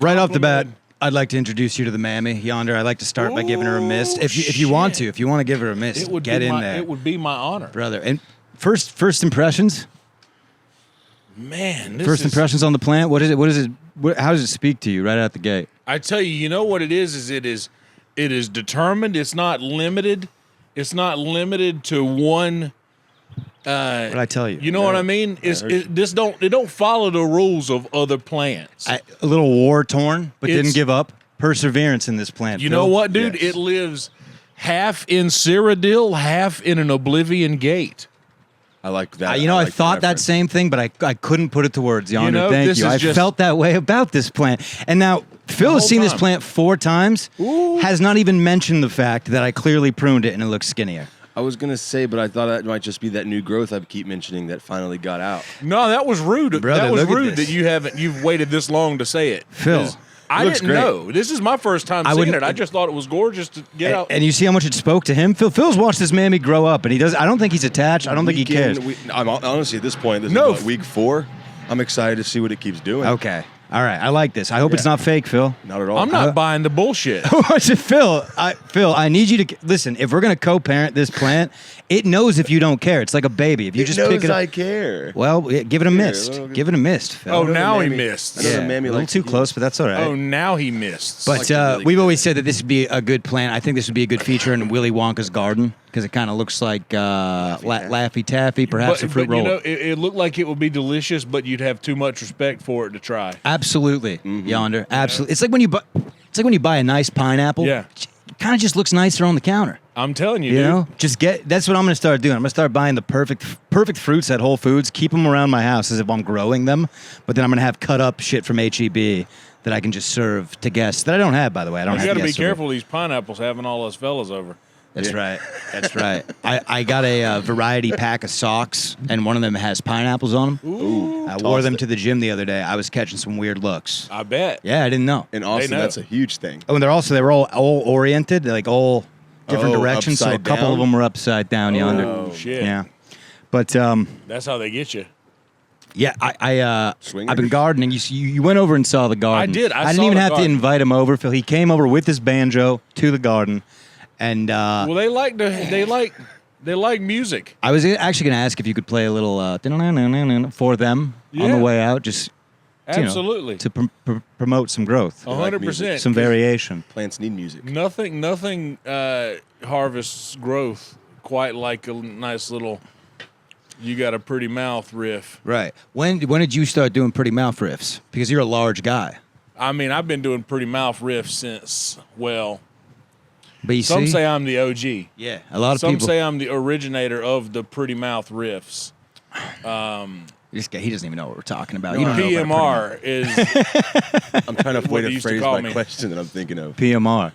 Right off the bat, I'd like to introduce you to the mammy, Yonder. I'd like to start by giving her a mist. If you want to, if you want to give her a mist, get in there. It would be my honor. Brother. And first impressions? Man, First impressions on the plant? What is it? How does it speak to you right out the gate? I tell you, you know what it is it is determined. It's not limited. It's not limited to one. What did I tell you? You know what I mean? It don't follow the rules of other plants. A little war torn, but didn't give up. Perseverance in this plant. You Phil. know what, dude? Yes. It lives half in Cyrodiil, half in an Oblivion Gate. I like that. I thought that same thing, but I couldn't put it to words, Yonder. Thank you. I felt that way about this plant. And now, Phil has seen this plant 4 times, has not even mentioned the fact that I clearly pruned it and it looks skinnier. I was going to say, but I thought that might just be that new growth I keep mentioning that finally got out. No, that was rude. Brother, that was look at rude this. that you've waited this long to say it. Phil. I didn't know. This is my first time seeing it. I just thought it was gorgeous to get out. And you see how much it spoke to him? Phil's watched this mammy grow up, and I don't think he's attached. I don't think he cares. I'm honestly, at this point, this is week 4. I'm excited to see what it keeps doing. Okay. All right. I like this. I hope it's not fake, Phil. Not at all. I'm not buying the bullshit. Phil, I need you to listen. If we're going to co-parent this plant, it knows if you don't care. It's like a baby. If you just pick it up. I care. Well, give it a mist. Give it a mist, Phil. Oh, now he missed. Yeah, a little too close, but that's all right. Oh, now he missed. But we've always said that this would be a good plant. I think this would be a good feature in Willy Wonka's garden because it kind of looks like Laffy Taffy, perhaps a fruit roll. You know, it looked like it would be delicious, but you'd have too much respect for it to try. Absolutely, Yonder. Absolutely. It's like when you buy a nice pineapple. Yeah. It kind of just looks nicer on the counter. I'm telling you, You dude. know, that's what I'm going to start doing. I'm going to start buying the perfect fruits at Whole Foods, keep them around my house as if I'm growing them, but then I'm going to have cut up shit from HEB that I can just serve to guests that I don't have, by the way. I don't have You got to be guests over. careful these pineapples having all us fellas over. That's right. That's right. I got a variety pack of socks, and one of them has pineapples on them. Ooh. I wore them to the gym the other day. I was catching some weird looks. I bet. Yeah, I didn't know. In Austin, that's a huge thing. Oh, and they were all oriented, like all different directions. So a couple of them were upside down yonder. Oh, shit. Yeah. But that's how they get you. yeah, I've been gardening. You went over and saw the garden. I did. I didn't saw even the have to garden. invite him over, Phil. He came over with his banjo to the garden, and Well, they like music. I was actually going to ask if you could play a little for them on the way out, just Absolutely. to promote some growth, 100%. some variation. Plants need music. Nothing harvests growth quite like a nice little "You Got a Pretty Mouth" riff. Right. When did you start doing pretty mouth riffs? Because you're a large guy. I mean, I've been doing pretty mouth riffs since, well, But some say I'm the OG. yeah, a lot of Some people say I'm the originator of the pretty mouth riffs. This guy, he doesn't even know what we're talking about. You don't know PMR is, I'm trying to What way they to used to phrase call my me. question that I'm thinking of. PMR,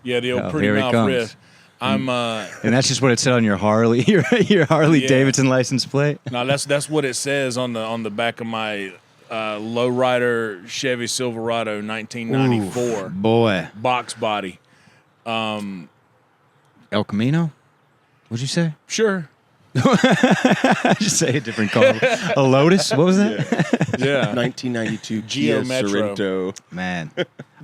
yeah, the old Oh, pretty here it mouth comes. riff. I'm and that's just what it said on your Harley, your Harley Yeah. Davidson license plate. no, that's what it says on the back of my lowrider Chevy Silverado 1994 Boy, box body. El Camino. What'd you say? Sure. Just say a different car. A Lotus? What was that? Yeah. 1992 Geo Kia Metro. Sorento. Man,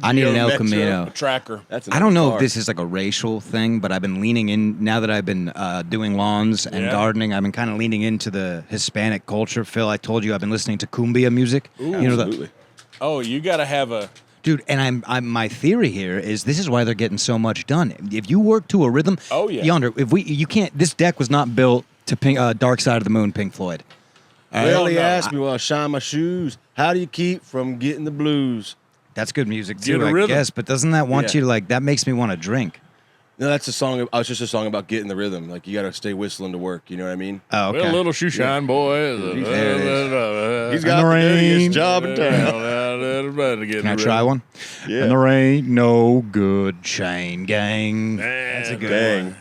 I need an El Metro. Camino. Tracker. That's I don't know car. if this is like a racial thing, but I've been leaning in now that I've been doing lawns and Yeah. gardening. I've been kind of leaning into the Hispanic culture. Phil, I told you I've been listening to cumbia music. Ooh. You know Absolutely. Oh, you got to have a. dude. And my theory here is this is why they're getting so much done. If you work to a rhythm, Oh, yeah. Yonder. You can't. This deck was not built to Dark Side of the Moon, Pink Floyd. Well, he no. asked me while I shine my shoes, how do you keep from getting the blues? That's good music Get too, a I rhythm. guess. But doesn't that want Yeah. you to like? That makes me want to drink. No, that's a song. It's just a song about getting the rhythm. Like, you got to stay whistling to work. You know what I mean? Oh, okay. Well, little shoe shine boy. There He's In got the the rain. dirtiest job in town. Can I try one? Yeah. And there ain't no good chain gang. That's a good Dang. one.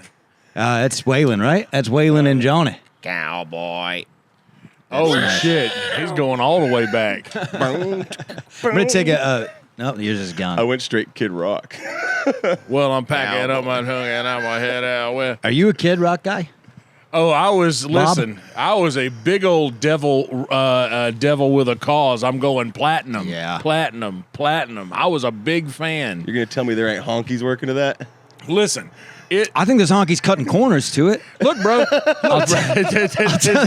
That's Waylon, right? That's Waylon and Johnny. Cowboy. Oh, shit. He's going all the way back. I'm gonna take a. No, yours is gone. I went straight Kid Rock. Well, I'm packing up my tongue and I'm my head out. Well, Are you a Kid Rock guy? Oh, I was a big old devil with a cause. I'm going platinum. Yeah. Platinum. I was a big fan. You're gonna tell me there ain't honkies working to that? Listen, I think there's honkies cutting corners to it. Look, bro. I'll tell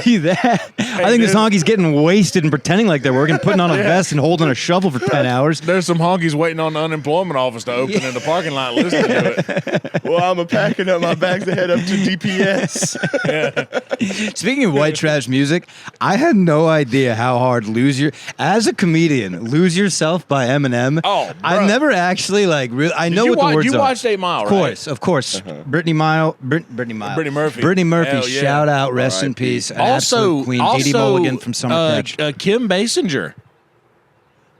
you that. I think there's honkies getting wasted and pretending like they're working, putting on a vest and holding a shovel for 10 hours. There's some honkies waiting on the unemployment office to open in the parking lot listening to it. Well, I'm packing up my bags to head up to DPS. Speaking of white trash music, I had no idea how hard as a comedian, Lose Yourself by Eminem. Oh, I've never actually really, I know what the words are. You watched 8 Mile, right? Of course. Brittany Murphy. Brittany Murphy. Yeah. Shout out, rest in peace. An absolute queen, Dee Dee Mulligan from Summer Catch. Kim Basinger.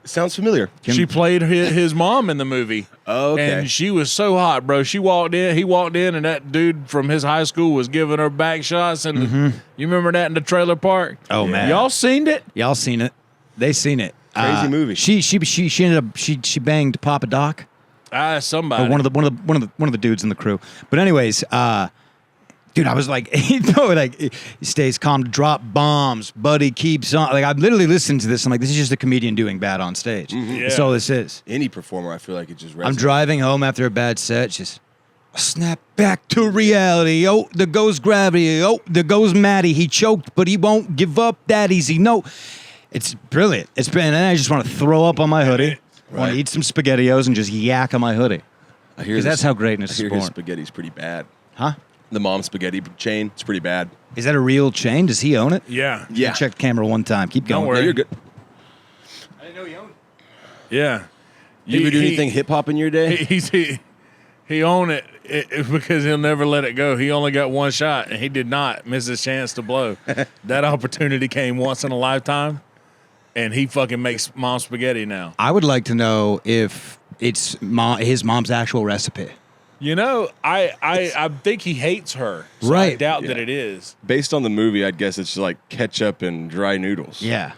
Sounds familiar. She played his mom in the movie. Oh, okay. And she was so hot, bro. He walked in, and that dude from his high school was giving her back shots. And you remember that in the trailer park? Oh, man. Y'all seen it? Y'all seen it. They seen it. Crazy movie. She ended up she banged Papa Doc. Somebody. Or one of the dudes in the crew. But anyways, dude, I was like, he stays calm to drop bombs. Buddy keeps on. Like, I'm literally listening to this. I'm like, this is just a comedian doing bad on stage. That's all this is. Any performer, I feel like it just resonates. I'm driving home after a bad set. Just snap back to reality. Oh, there goes gravity. Oh, there goes Matty. He choked, but he won't give up that easy. No, it's brilliant. And then I just want to throw up on my hoodie. I want to eat some SpaghettiOs and just yak on my hoodie. Because that's how greatness is born. His spaghetti's pretty bad. Huh? The mom spaghetti chain, it's pretty bad. Is that a real chain? Does he own it? Yeah. Check the camera one time. Keep going. Don't worry. No, you're good. I didn't know he owned it. Yeah. You ever do anything hip-hop in your day? He owned it because he'll never let it go. He only got one shot, and he did not miss his chance to blow. That opportunity came once in a lifetime. And he fucking makes mom spaghetti now. I would like to know if it's his mom's actual recipe. You know, I think he hates her. So I doubt that it is. Based on the movie, I'd guess it's like ketchup and dry noodles. Yeah.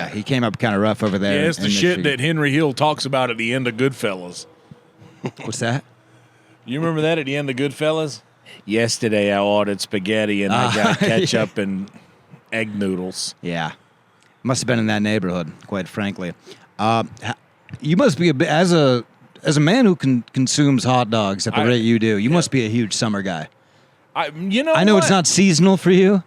He came up kind of rough over there. Yeah, it's the shit that Henry Hill talks about at the end of Goodfellas. What's that? You remember that at the end of Goodfellas? Yesterday I ordered spaghetti and I got ketchup and egg noodles. Yeah. Must have been in that neighborhood, quite frankly. You must be as a man who consumes hot dogs at the rate you do. You must be a huge summer guy. I know it's not seasonal for you.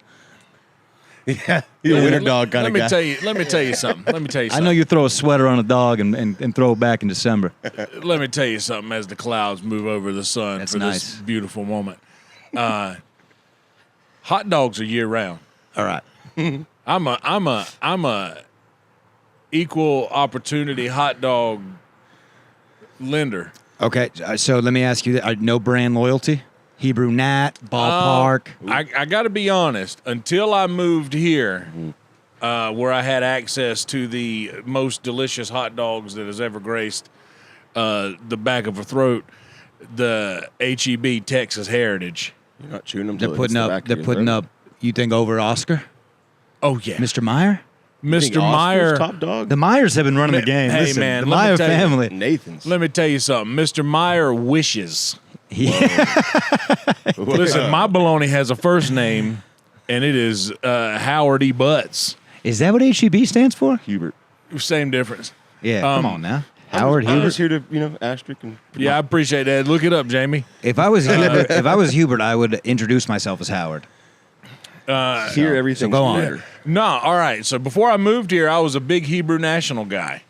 Yeah, you're a winter dog kind of guy. Let me tell you something. I know you throw a sweater on a dog and throw it back in December. Let me tell you something. As the clouds move over the sun this beautiful moment, hot dogs are year round. All right. I'm a equal opportunity hot dog lender. Okay, so let me ask you that: no brand loyalty, Hebrew Nat, Ballpark. I got to be honest. Until I moved here, where I had access to the most delicious hot dogs that has ever graced the back of a throat, the HEB Texas Heritage. You're not chewing them. They're putting up. You think over Oscar? Oh, yeah. Mr. Meyer? Mr. Meyer. Top dog? The Myers have been running the game. Hey, Listen, man. The Meyer family. Nathan's. Let me tell you something. Mr. Meyer wishes. Yeah. Listen, my baloney has a first name, and it is Howard E. Butts. Is that what HEB stands for? Hubert. Same difference. Yeah, come on now. Howard Hubert. I was here to, asterisk. I appreciate that. Look it up, Jamie. If I was Hubert, I would introduce myself as Howard. Here, everything. So go on. No, all right. So before I moved here, I was a big Hebrew National guy.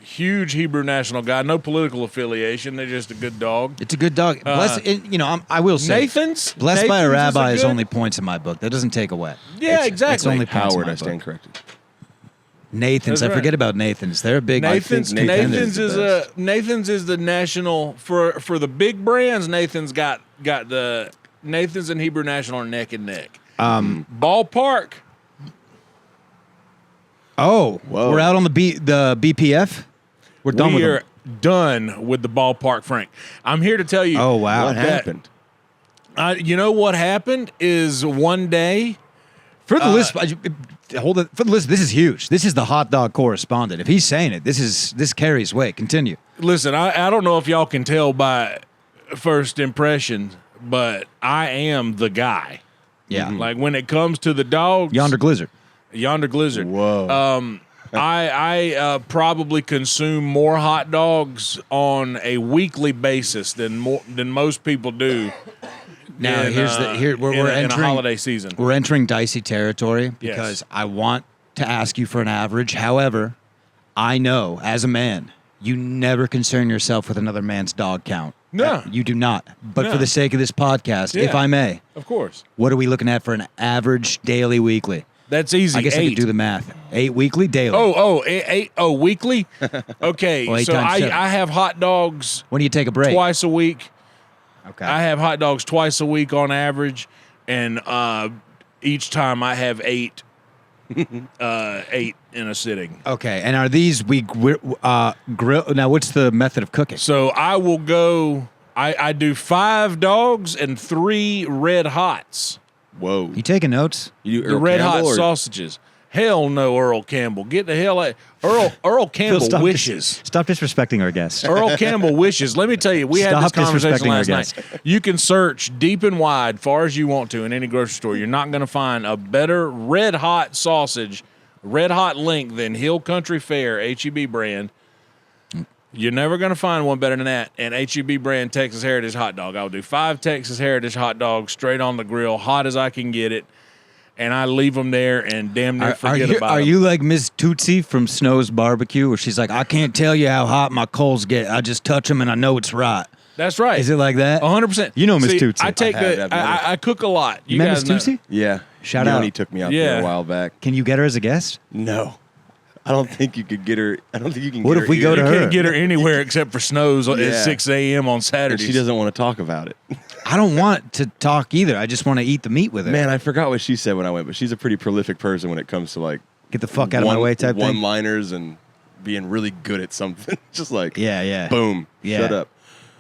Huge Hebrew National guy. No political affiliation. They're just a good dog. It's a good dog. I will say. Nathan's? Blessed by a rabbi is good? only points in my book. That doesn't take away. Yeah, exactly. It's only points Howard, in my I stand book. corrected. Nathan's. That's I forget about Nathan's. They're a big. Nathan's the Nathan's is the national for the big brands. Nathan's got the Nathan's and Hebrew National are neck and neck. Ballpark. Oh, whoa. We're out on the BPF. We're done with them. We are done with the Ballpark, Frank. I'm here to tell you. Oh wow, What happened? You know what happened is one day. For the list, hold it. For the list, this is huge. This is the hot dog correspondent. If he's saying it, this carries weight. Continue. Listen, I don't know if y'all can tell by first impression, but I am the guy. Yeah. Like when it comes to the dogs, Yonder Glizzard. Whoa. I probably consume more hot dogs on a weekly basis than most people do. Now we're in entering a holiday season. We're entering dicey territory because I want to ask you for an average. However, I know as a man, you never concern yourself with another man's dog count. No, you do not. But for the sake of this podcast, if I may, of course, what are we looking at for an average daily, weekly? That's easy. I guess 8. I could do the math. 8 weekly, daily. Eight weekly? Okay, well, so I have hot dogs. When do you take a break? Twice a week. Okay. I have hot dogs twice a week on average, and each time I have 8 in a sitting. Okay, and are these grill? Now, what's the method of cooking? So I will go. I do 5 dogs and 3 red hots. Whoa. You taking notes? You do The Earl red Campbell hot or- sausages. Hell no, Earl Campbell. Get the hell out. Earl Campbell wishes. Stop disrespecting our guests. Earl Campbell wishes. Let me tell you, we had this Stop conversation disrespecting our last guests. night. You can search deep and wide, far as you want to, in any grocery store. You're not going to find a better red hot sausage, red hot link than Hill Country Fare HEB brand. You're never going to find one better than that. And HEB brand Texas Heritage hot dog. I'll do 5 Texas Heritage hot dogs straight on the grill, hot as I can get it. And I leave them there and damn near forget about them. Are you like Miss Tootsie from Snow's Barbecue, where she's like, I can't tell you how hot my coals get. I just touch them and I know it's right. That's right. Is it like that? 100%. You know Miss Tootsie. I cook a lot. You met guys Miss Tootsie? Yeah. Shout out. He took me out there a while back. Can you get her as a guest? No. I don't think you could get her. I don't think you can What get her. if we go to You her? can't get her anywhere except for Snow's at Yeah. 6 a.m. on And Saturdays. she doesn't want to talk about it. I don't want to talk either. I just want to eat the meat with her. Man, I forgot what she said when I went, but she's a pretty prolific person when it comes to like Get the fuck out of my way type thing. one-liners and being really good at something. Just like, Yeah. boom, Yeah. shut up.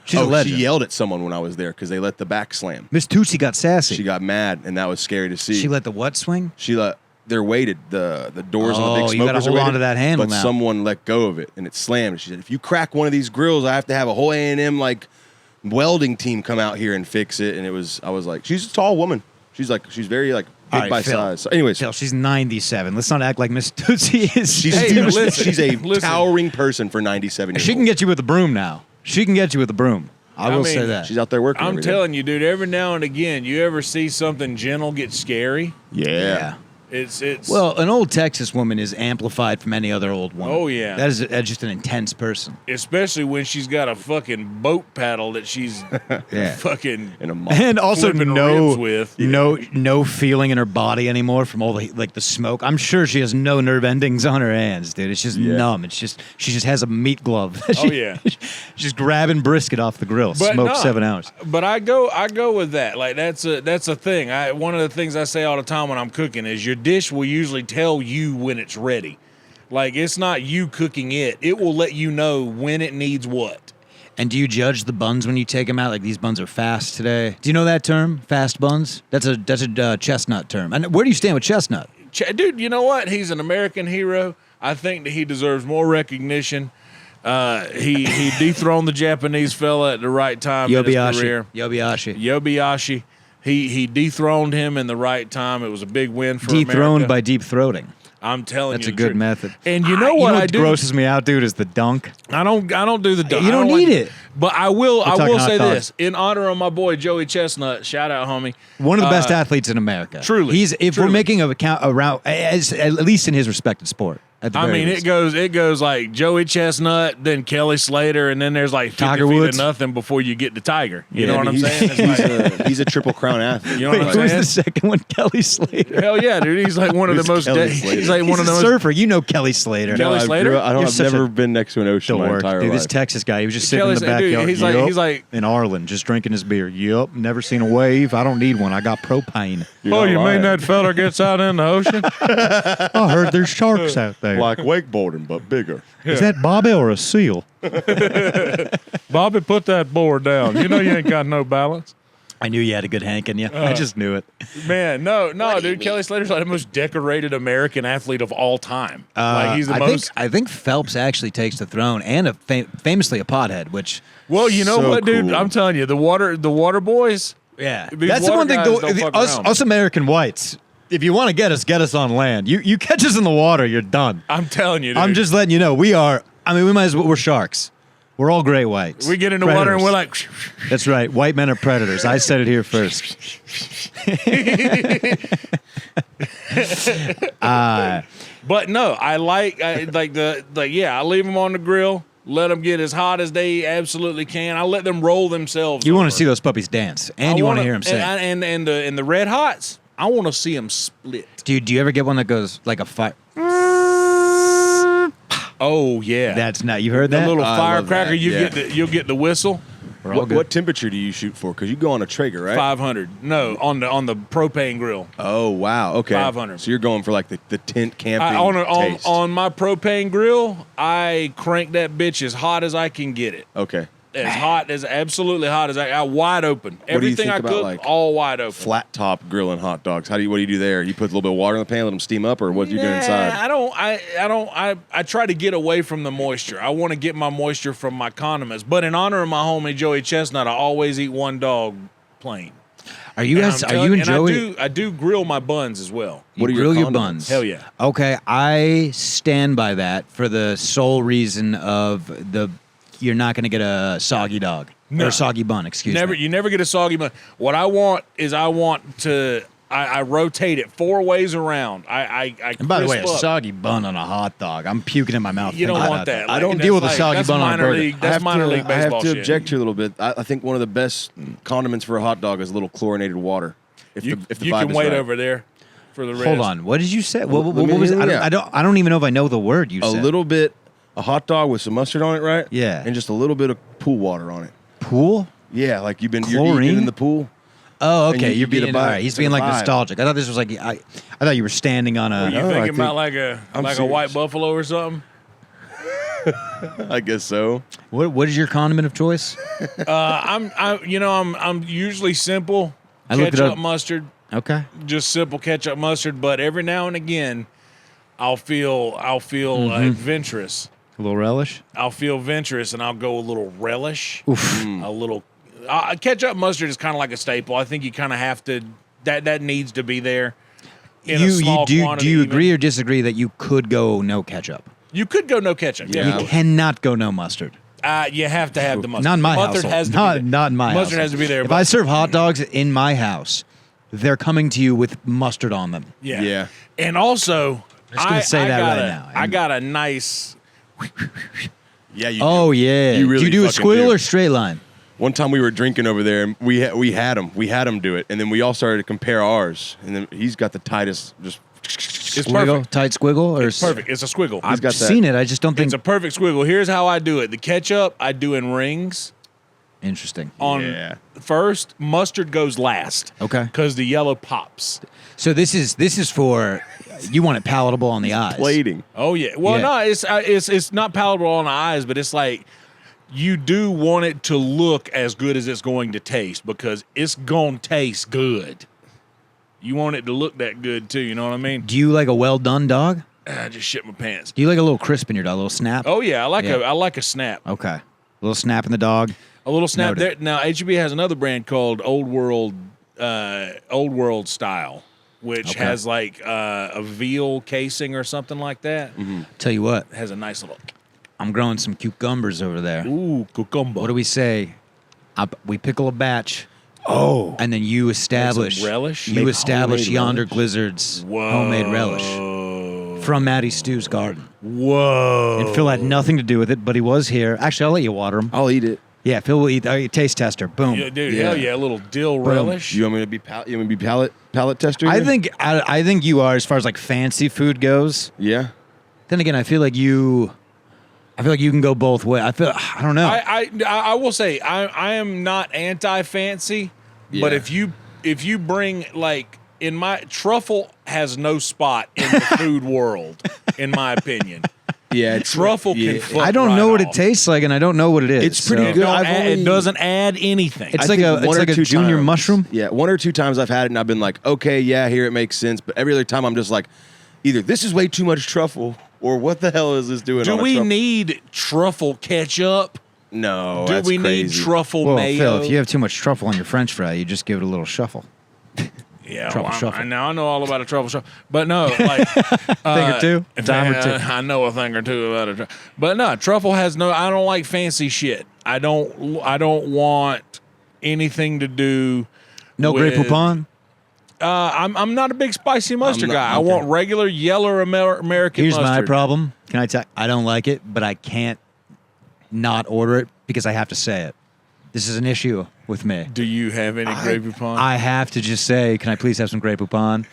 She's a legend. She yelled at someone when I was there because they let the back slam. Miss Tootsie got sassy. She got mad, and that was scary to see. She let the what swing? She let. They're weighted. The doors on the big smokers you gotta hold are weighted, on to that handle but now. someone let go of it, and it slammed. She said, "If you crack one of these grills, I have to have a whole A&M like welding team come out here and fix it." And I was like, she's a tall woman. She's very like big All right, by Phil. size. So anyways, Phil, she's 97. Let's not act like Miss Tootsie is. she's a towering person for 97 years She can old. get you with a broom now. She can get you with a broom. I will mean, say that. She's out there working. I'm every day. telling you, dude, every now and again, you ever see something gentle get scary? Yeah. It's Well, an old Texas woman is amplified from any other old woman. Oh, yeah. That's just an intense person. especially when she's got a fucking boat paddle that she's Yeah. fucking In a month. And also flipping no ribs with. no feeling in her body anymore from all the smoke. I'm sure she has no nerve endings on her hands, dude. It's just numb. It's just she just has a meat glove. Oh, yeah. She's grabbing brisket off the grill. But Smoked no, 7 hours. But I go with that. Like that's a thing. One of the things I say all the time when I'm cooking is your dish will usually tell you when it's ready. Like it's not you cooking it. It will let you know when it needs what. And do you judge the buns when you take them out? Like these buns are fast today. Do you know that term? Fast buns? That's a chestnut term. And where do you stand with chestnut? Dude, you know what? He's an American hero. I think that he deserves more recognition. He dethroned the Japanese fella at the right time in his career. Yobiyashi. He dethroned him in the right time. It was a big win for Dethroned America. by deep throating. I'm telling That's you, a the good truth. method. And you know what I do? grosses me out, dude, is the dunk. I don't do the dunk. You don't need it. But I will talking hot say dogs. this in honor of my boy Joey Chestnut. Shout out, homie. One of the best athletes in America. Truly. If we're making a count around, at least in his respected sport. At the I very mean, least. it goes like Joey Chestnut, then Kelly Slater, and then there's like 50 Tiger feet Woods. of nothing before you get to Tiger. You know I what I'm mean, saying? It's like, he's a triple crown athlete. you know Wait, what I'm who's saying? the second one? Kelly Slater. Hell yeah, dude. He's like one of the Who's most. Kelly Slater? He's like one He's of the a most. surfer. You know Kelly Slater. Kelly Slater? I've never been next to an ocean my entire Dude, life. this Texas guy, he was just sitting Kelly in the Slater, dude, backyard. he's like in Arlen, just drinking his beer. Yup, never seen a wave. I don't need one. I got propane. You're Oh, not you mean lying. that fella gets out in the ocean? I heard there's sharks out there. Like wakeboarding, but bigger. Is that Bobby or a seal? Bobby, put that board down. You know you ain't got no balance. I knew you had a good hank in you. I just knew it. Man, no, dude. Kelly Slater's like the most decorated American athlete of all time. Like he's the most. I think Phelps actually takes the throne, and famously a pothead. Which Well, you know So what, dude? cool. I'm telling you, the water boys. Yeah, These that's the water one thing. guys don't fuck around. Us American whites. If you want to get us on land. You catch us in the water, you're done. I'm telling you, dude. I'm just letting you know we are. I mean, we might as well. We're sharks. We're all great whites. We get in the Predators. water and we're like. That's right. White men are predators. I said it here first. But no, I like I leave them on the grill. Let them get as hot as they absolutely can. I let them roll themselves. You want to see those puppies dance, and you want to hear them sing. And the red hots, I want to see them split. Dude, do you ever get one that goes like a fire? Oh yeah, that's not. You heard that? The little I firecracker. love that. You'll get the whistle. What temperature do you shoot for? Because you go on a Traeger, right? 500. No, on the propane grill. Oh wow, okay. 500. So you're going for like the tent camping taste. On my propane grill, I crank that bitch as hot as I can get it. Okay. Absolutely hot as I wide open. Everything I cook, like all wide open. Flat top grilling hot dogs. What do you do there? You put a little bit of water in the pan, let them steam up, or what do you do inside? I try to get away from the moisture. I want to get my moisture from my condiments. But in honor of my homie Joey Chestnut, I always eat one dog plain. Are you enjoying? I do grill my buns as well. What do you grill your buns? Hell yeah. Okay, I stand by that for the sole reason of you're not going to get a soggy dog. No. Or a soggy bun, excuse me. You never get a soggy bun. What I want is I rotate it 4 ways around. And by the way, a soggy bun on a hot dog. I'm puking in my mouth. You don't want that. I don't deal with a soggy bun on a burger. That's minor league baseball shit. I have to object here a little bit. I think one of the best condiments for a hot dog is a little chlorinated water. If the you can wait over there for the rest. Hold on. What did you say? What was it? I don't even know if I know the word you said. A little bit. A hot dog with some mustard on it, right? Yeah. And just a little bit of pool water on it. Pool? Yeah, like you're eating in the pool. Oh, okay. You're being all right. He's being like nostalgic. I thought this was like I thought you were standing on a. Were you thinking about like a white buffalo or something? I guess so. What is your condiment of choice? I'm usually simple. Ketchup, mustard. Okay. Just simple ketchup, mustard. But every now and again, I'll feel adventurous. A little relish? I'll feel adventurous, and I'll go a little relish. Oof. A little ketchup, mustard is kind of like a staple. I think you kind of have to. That needs to be there. In a small quantity. Do you agree or disagree that you could go no ketchup? You could go no ketchup. Yeah. You cannot go no mustard. You have to have the mustard. Not in my house. Not in my house. Mustard has to be there. If I serve hot dogs in my house, they're coming to you with mustard on them. Yeah. And also, I'm just gonna say that right now. I got a nice. Yeah. Oh yeah. You really do you do a squiggle or straight line? One time we were drinking over there, and we had him do it, and then we all started to compare ours, and then he's got the tightest just. It's perfect. Tight squiggle? Or it's perfect. It's a squiggle. I've seen it. I just don't think it's a perfect squiggle. Here's how I do it. The ketchup I do in rings. Interesting. First, mustard goes last. Okay. Because the yellow pops. So this is for you want it palatable on the eyes. Plating. Oh yeah. Well, no, it's not palatable on the eyes, but it's like you do want it to look as good as it's going to taste because it's going to taste good. You want it to look that good too, you know what I mean? Do you like a well done dog? I just shit my pants. Do you like a little crisp in your dog, a little snap? Oh yeah, I like a snap. Okay. A little snap in the dog. A little snap there. Now HEB has another brand called Old World Style, which has like a veal casing or something like that. Mm-hmm. Tell you what, it has a nice little. I'm growing some cucumbers over there. Ooh, cucumber. What do we say? We pickle a batch. Oh, and then you establish relish. You establish Yonder Glizzards homemade relish from Matty Stew's garden. Whoa! And Phil had nothing to do with it, but he was here. Actually, I'll let you water him. I'll eat it. Yeah, Phil will eat. Taste tester. Boom. Yeah, dude, hell yeah, a little dill relish. You want me to be palate tester? I think you are as far as like fancy food goes. Yeah. Then again, I feel like you can go both ways. I don't know. I will say I am not anti-fancy, but if you bring like in my truffle has no spot in the food world, in my opinion. Yeah, truffle can. I don't know what it tastes like, and I don't know what it is. It's pretty good. It doesn't add anything. It's like a junior mushroom. Yeah, 1 or 2 times I've had it, and I've been like, okay, yeah, here it makes sense. But every other time I'm just like, either this is way too much truffle, or what the hell is this doing? Do we need truffle ketchup? No, Do that's we crazy. need truffle Well, mayo? Phil, if you have too much truffle on your French fry, you just give it a little shuffle. Yeah, Truffle well, shuffle. I know all about a truffle shuffle, but no, like Thing or two? Time or two? I know a thing or two about a truffle, but no, truffle has no. I don't like fancy shit. I don't want anything to do. No with, Grey Poupon? I'm not a big spicy mustard not- guy. I okay. want regular yellow American Here's mustard. my problem. Can I tell? I don't like it, but I can't not order it because I have to say it. This is an issue with me. Do you have any Grey Poupon? I have to just say, can I please have some Grey Poupon?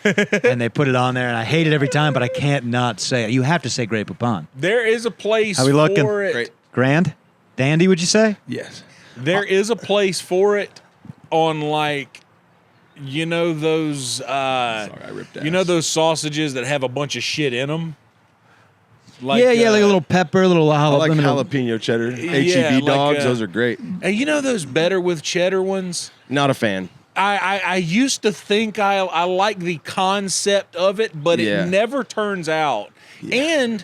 And they put it on there, and I hate it every time, but I can't not say it. You have to say Grey Poupon. There is a place How we looking? for it. Great. Grand? Dandy, would you say? Yes. There is a place for it on like, you know those. Sorry, I ripped ass. You know those sausages that have a bunch of shit in them. Like, yeah, like a little pepper, a little I like jalapeno. jalapeno cheddar. Yeah, H-E-B like, dogs, those are great. And you know those better with cheddar ones. Not a fan. I used to think I like the concept of it, but Yeah. it never turns out. And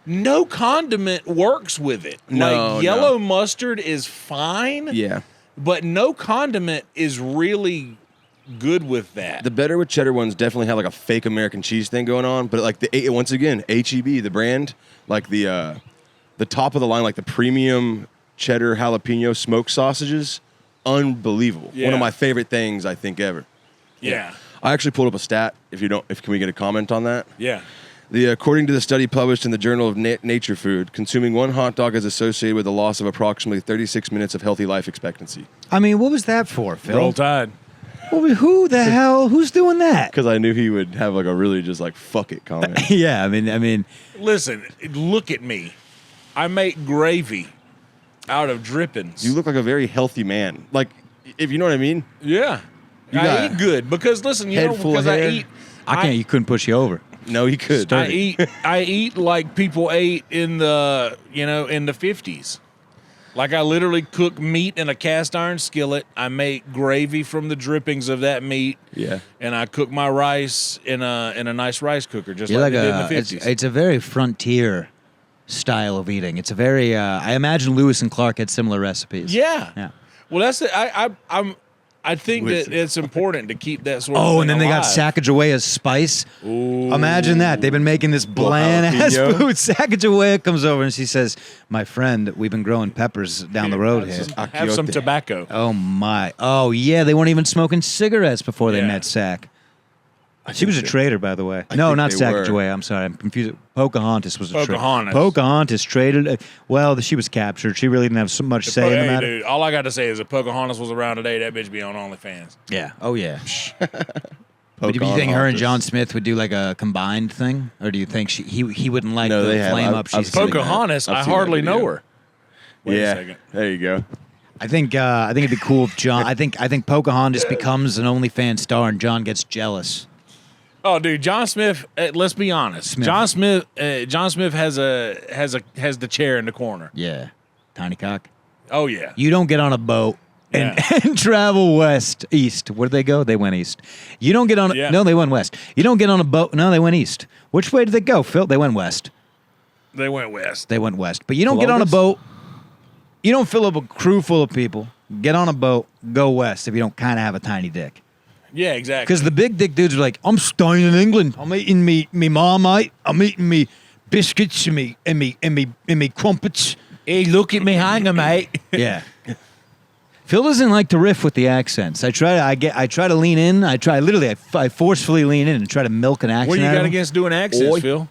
no condiment works with it. No, like yellow mustard is fine, Yeah. but no condiment is really good with that. The better with cheddar ones definitely have like a fake American cheese thing going on, but like once again, H-E-B, the brand, like the top of the line, like the premium cheddar jalapeno smoked sausages, unbelievable. Yeah. One of my favorite things I think ever. yeah. I actually pulled up a stat. Can we get a comment on that? Yeah. According to the study published in the Journal of Nature Food, consuming one hot dog is associated with a loss of approximately 36 minutes of healthy life expectancy. I mean, what was that for, Phil? Roll Tide. Who the hell? Who's doing that? Because I knew he would have like a really just like fuck it comment. Yeah, I mean, Listen, look at me. I make gravy out of drippings. You look like a very healthy man. Like, if you know what I mean. Yeah. You I got eat good because listen, you head know, full of because I hair. eat I can't. You couldn't push you over. No, he could. I eat like people ate in the 50s. Like I literally cook meat in a cast iron skillet. I make gravy from the drippings of that meat. Yeah. And I cook my rice in a nice rice cooker, just You're like like they did in the 50s. it's a very frontier style of eating. It's a very. I imagine Lewis and Clark had similar recipes. Yeah. Yeah. Well, that's it. I think that it's important to keep that sort of Oh, thing and then they got alive. Sacagawea's spice. Ooh. Imagine that. They've been making this bland ass jalapeno. food. Sacagawea comes over and she says, "My friend, we've been growing peppers down the road here." Have some tobacco. Oh my. Oh yeah, they weren't even smoking cigarettes before they Yeah. met Sac. She was a traitor, by the way. No, think not they were. Sacagawea. I'm sorry, I'm confused. Pocahontas was a traitor. Pocahontas. Pocahontas traded. Well, she was captured. She really didn't have so much say in the Hey, matter. dude, all I got to say is if Pocahontas was around today, that bitch be on OnlyFans. Yeah. Oh yeah. But do you think her and John Smith would do like a combined thing, or do you think he wouldn't like No, the they have. flame I've- up? I've She's seen that. Pocahontas, I've I seen that hardly video. know her. Wait a Yeah. second. There you go. I think it'd be cool if John. I think Pocahontas becomes an OnlyFans star and John gets jealous. Oh, dude, John Smith. Let's be honest. Smith. John Smith has the chair in the corner. Yeah, tiny cock. Oh yeah. You don't get on a boat and, Yeah. and travel east. Where did they go? They went east. You don't get on. Yeah. No, they went west. You don't get on a boat. No, they went east. Which way did they go, Phil? They went west. They went west. They went west. But you don't get on a Columbus? boat. You don't fill up a crew full of people. Get on a boat. Go west if you don't kind of have a tiny dick. Yeah, exactly. Because the big dick dudes are like, I'm staying in England. I'm eating me Marmite. I'm eating me biscuits and me crumpets. Hey, look at me hanger, mate. Yeah. Phil doesn't like to riff with the accents. I try to lean in. I forcefully lean in and try to milk an accent. What do you out got of him. against doing accents, Oi. Phil?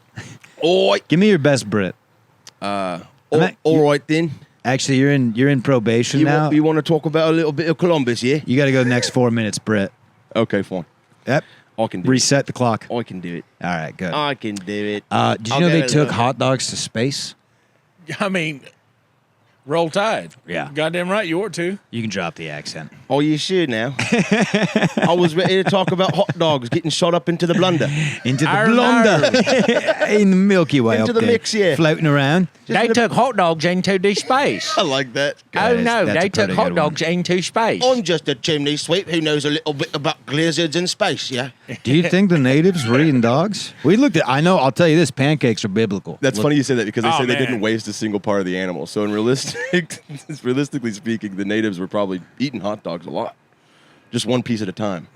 Oi. Give me your best Brit. All right then. Actually, you're in probation now. You want to talk about a little bit of Columbus, yeah? You got to go the next 4 minutes, Brit. Okay, fine. Yep. I can do Reset the clock. it. I can do it. All right, good. I can do it. Did you I'll know get they it took done. hot dogs to space? I mean, roll tide. Yeah. Goddamn right you ought to. You can drop the accent. Oh, you should now. I was ready to talk about hot dogs getting shot up into the blunder. Into the blunder. In the Milky Way Into up the there, mix, yeah. floating around. They took hot dogs into the space. I like that. Oh, no, that's they a took pretty hot good dogs into space. I'm just a chimney sweep who knows a little bit about glizzards in space, yeah? Do you think the natives were eating dogs? We looked at. I know. I'll tell you this: pancakes are biblical. That's funny you say that because they say they man. didn't waste a single part of the animal. So realistically speaking, the natives were probably eating hot dogs a lot. Just one piece at a time.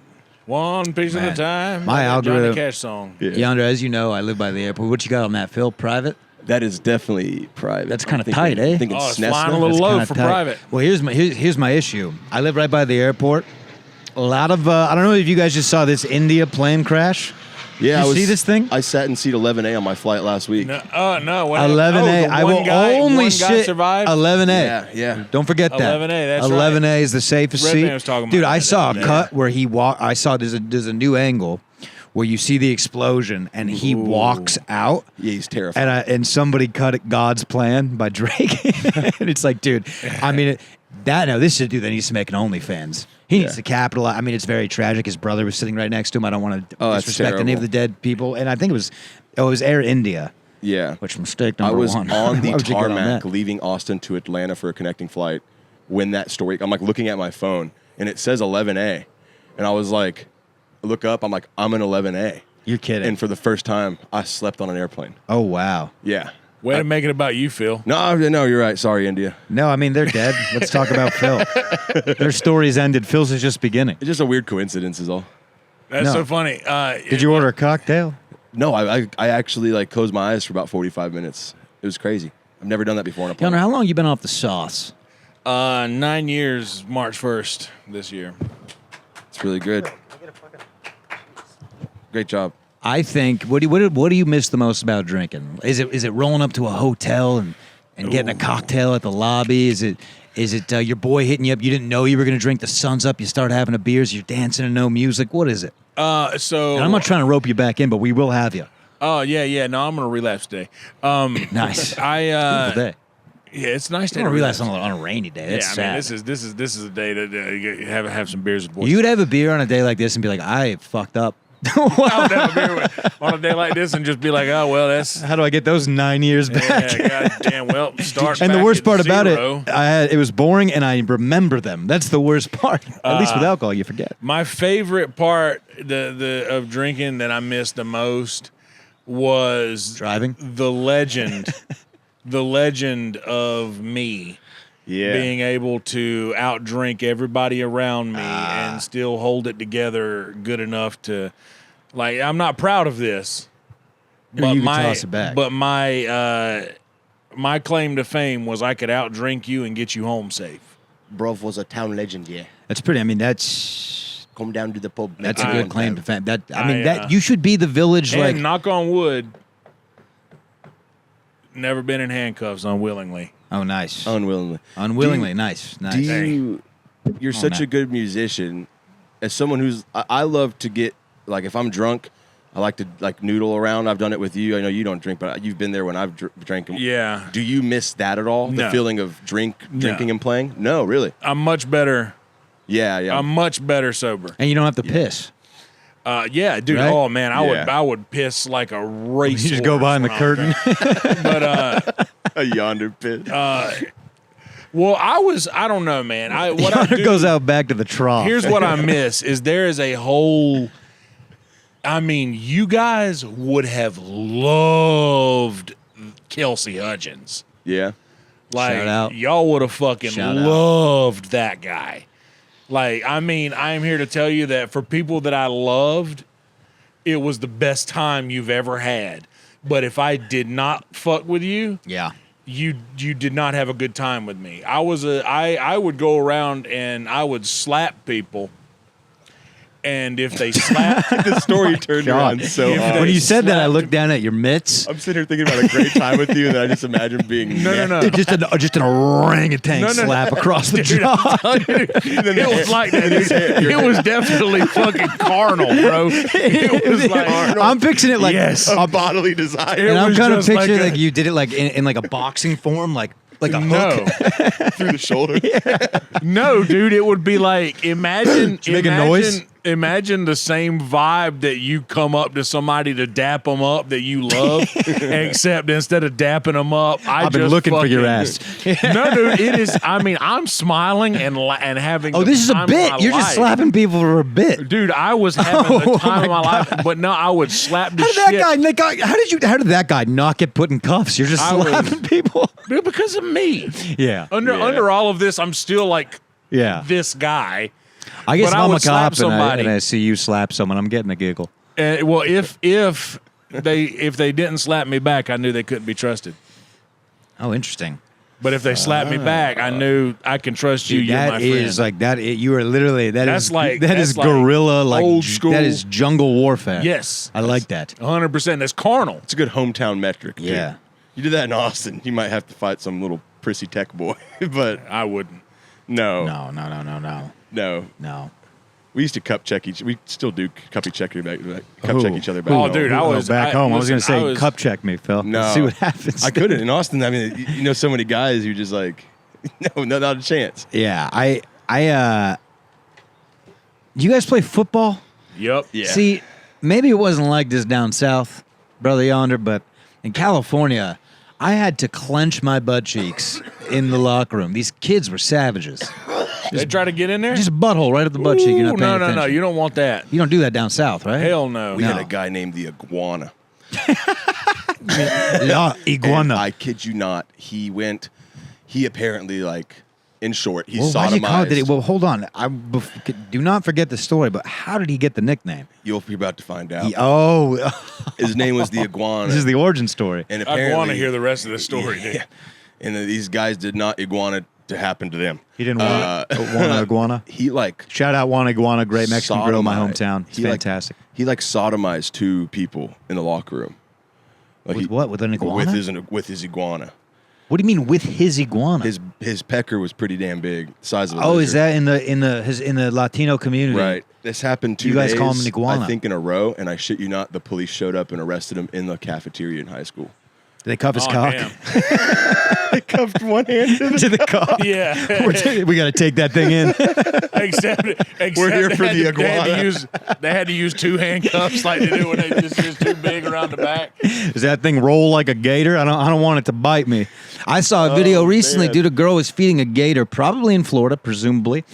One piece Man. at a time. My Like that algorithm- Johnny Cash song. Yeah. Yonder, as you know, I live by the airport. What you got on that, Phil? Private? That is definitely private. That's kinda I'm thinking- tight, eh? Thinking Oh, it's Snessna. flying a little That's low kinda for tight. private. Well, here's my issue. I live right by the airport. A lot of I don't know if you guys just saw this India plane crash. Yeah, You see this thing? I sat in seat 11A on my flight last week. No. What 11A. the I one will guy, only one guy shit. survived? 11A. Yeah. Don't forget that. 11A, that's 11A is the safest Red seat. Man was talking about Dude, that I saw a the other day. cut where he walked. I saw there's a new angle where you see the explosion and he walks out. Yeah, he's terrified. And somebody cut it God's Plan by Drake. And it's like, dude, I mean, this is a dude that needs to make an OnlyFans. He needs to capitalize. I mean, it's very tragic. His brother was sitting right next to him. I don't want to that's disrespect any of terrible. the dead people. And I think it was Air India, Yeah. which mistake I number was one. on the Why would you get on tarmac that? leaving Austin to Atlanta for a connecting flight when that story, I'm like looking at my phone and it says 11A. And I was like, I look up, I'm like, I'm in 11A. You're kidding. And for the first time, I slept on an airplane. Oh, wow. Yeah. Way to make it about you, Phil. No, you're right. Sorry, India. No, I mean, they're dead. Let's talk about Phil. Their story's ended. Phil's is just beginning. It's just a weird coincidence is all. That's No. so funny. Did you order a cocktail? No, I actually like closed my eyes for about 45 minutes. It was crazy. I've never done that before on a plane. Yonder, how long you been off the sauce? 9 years, March 1st this year. It's really good. Great job. I think. What do you miss the most about drinking? Is it rolling up to a hotel and getting a cocktail at the lobby? Is it your boy hitting you up? You didn't know you were going to drink. The sun's up. You start having a beers. You're dancing to no music. What is it? So And I'm not trying to rope you back in, but we will have you. Oh yeah. No, I'm gonna relapse today. Nice. Beautiful day. Yeah, it's a nice day I'm to gonna relapse relax. on a rainy day. That's Yeah, I mean, sad. this is a day to have some beers with boys. You'd have a beer on a day like this and be like, I fucked up. I would have a beer on a day like this and just be like, oh well, that's How do I get those 9 years back? yeah, goddamn well. Start. And the back worst at part about zero. it was boring, and I remember them. That's the worst part. At least with alcohol, you forget. My favorite part of drinking that I missed the most was Driving. the legend, the legend of me. Yeah. Being able to outdrink everybody around me and still hold it together good enough to, like, I'm not proud of this, but you can toss it back. But my claim to fame was I could outdrink you and get you home safe. Bruv was a town legend, yeah. That's pretty. I mean, that's Come down to the pub. a good claim to fame. That I, you should be the village. And Like, knock on wood, never been in handcuffs unwillingly. oh, nice. Unwillingly. Unwillingly, Do you- nice. Do Hey. you're such man. a good musician. As someone who's, I love to get, like, if I'm drunk, I like to, like, noodle around. I've done it with you. I know you don't drink, but you've been there when I've drank. Yeah. Do you miss that at all? The No. feeling of drinking and playing? No, really. I'm much better. Yeah. I'm much better sober. And you don't have to piss. Yeah, dude. Right? Oh man, Yeah. I would piss like a race. You just go behind the curtain. But A Yonder pit. well, I don't know, man. What I Yonder do, goes out back to the trough. Here's what I miss is there is a whole. I mean, you guys would have loved Kelsey Hudgens. Yeah. Like Shout out. y'all would have fucking Shout out. loved that guy. Like, I mean, I am here to tell you that for people that I loved, it was the best time you've ever had. But if I did not fuck with you, Yeah. you did not have a good time with me. I would go around and I would slap people. And if they slapped, The story turned God. around so If hard. When you said that, I slapped- looked down at your mitts. I'm sitting here thinking about a great time with you, and then I just imagine being no. Just an orangutan No. slap across the jaw. It was like that. It was definitely fucking carnal, bro. It was like I'm fixing it like Yes. a bodily desire. and I'm was kind of just picturing like like you did it like in like a boxing form, like like a no. hook through the shoulder. No, dude, it would be like imagine make a noise? Imagine the same vibe that you come up to somebody to dap them up that you love, except instead of dapping them up, I've been looking for your ass. No, dude, it is. I mean, I'm smiling and having. Oh, this is a bit. You're just slapping people for a bit, dude. I was having the time of my life, but no, I would slap the shit. How did that guy not get put in cuffs? You're just slapping people, dude, because of me. Yeah. Under all of this, I'm still like, this guy. I guess I'm a cop and somebody. I see you slap someone. I'm getting a giggle. Well, if they didn't slap me back, I knew they couldn't be trusted. Oh, interesting. But if they slapped me back, I knew I can trust you. You're my friend. Like that. You are literally that that's is like that that's is guerrilla like old school. That is jungle warfare. Yes, I like that. 100%. That's carnal. It's a good hometown metric. Yeah. Too. You did that in Austin, you might have to fight some little prissy tech boy, but I wouldn't. No. We used to cup check we still do cup check each other back. Oh, dude, I was back home. I was going to say, I cup check me, Phil. No. Let's see what happens. I couldn't in Austin. I mean, you know, so many guys who just like, no, not a chance. Yeah, you guys play football? Yep. Yeah. See, maybe it wasn't like this down south, Brother Yonder, but in California, I had to clench my butt cheeks in the locker room. These kids were savages. They try to get in there? Just a butthole right at the butt cheek. You're not paying attention. No. You don't want that. You don't do that down south, right? Hell no. We had a guy named the Iguana. Iguana. And I kid you not. He apparently, like, in short, he sodomized. Why did you call it? Well, hold on. Do not forget the story, but how did he get the nickname? You'll be about to find out. His name was the Iguana. This is the origin story. And I want to hear the rest of the story, dude. Yeah. And these guys did not iguana to happen to them. He didn't want iguana. He shout out Juan Iguana, great Mexican grill in my hometown. It's fantastic. He sodomized 2 people in the locker room. Like with an iguana? With his iguana. What do you mean with his iguana? His pecker was pretty damn big, the size of a lizard. Is that in the Latino community? Right. This happened 2 days. You guys call him an iguana? I think in a row, and I shit you not, the police showed up and arrested him in the cafeteria in high school. Did they cuff his cock? They cuffed one hand to the cock. Yeah. We got to take that thing in. Except we're here for the iguana. They had to use 2 handcuffs like they do when they just too big around the back. Does that thing roll like a gator? I don't want it to bite me. I saw a video recently, dude. A girl was feeding a gator, probably in Florida, presumably,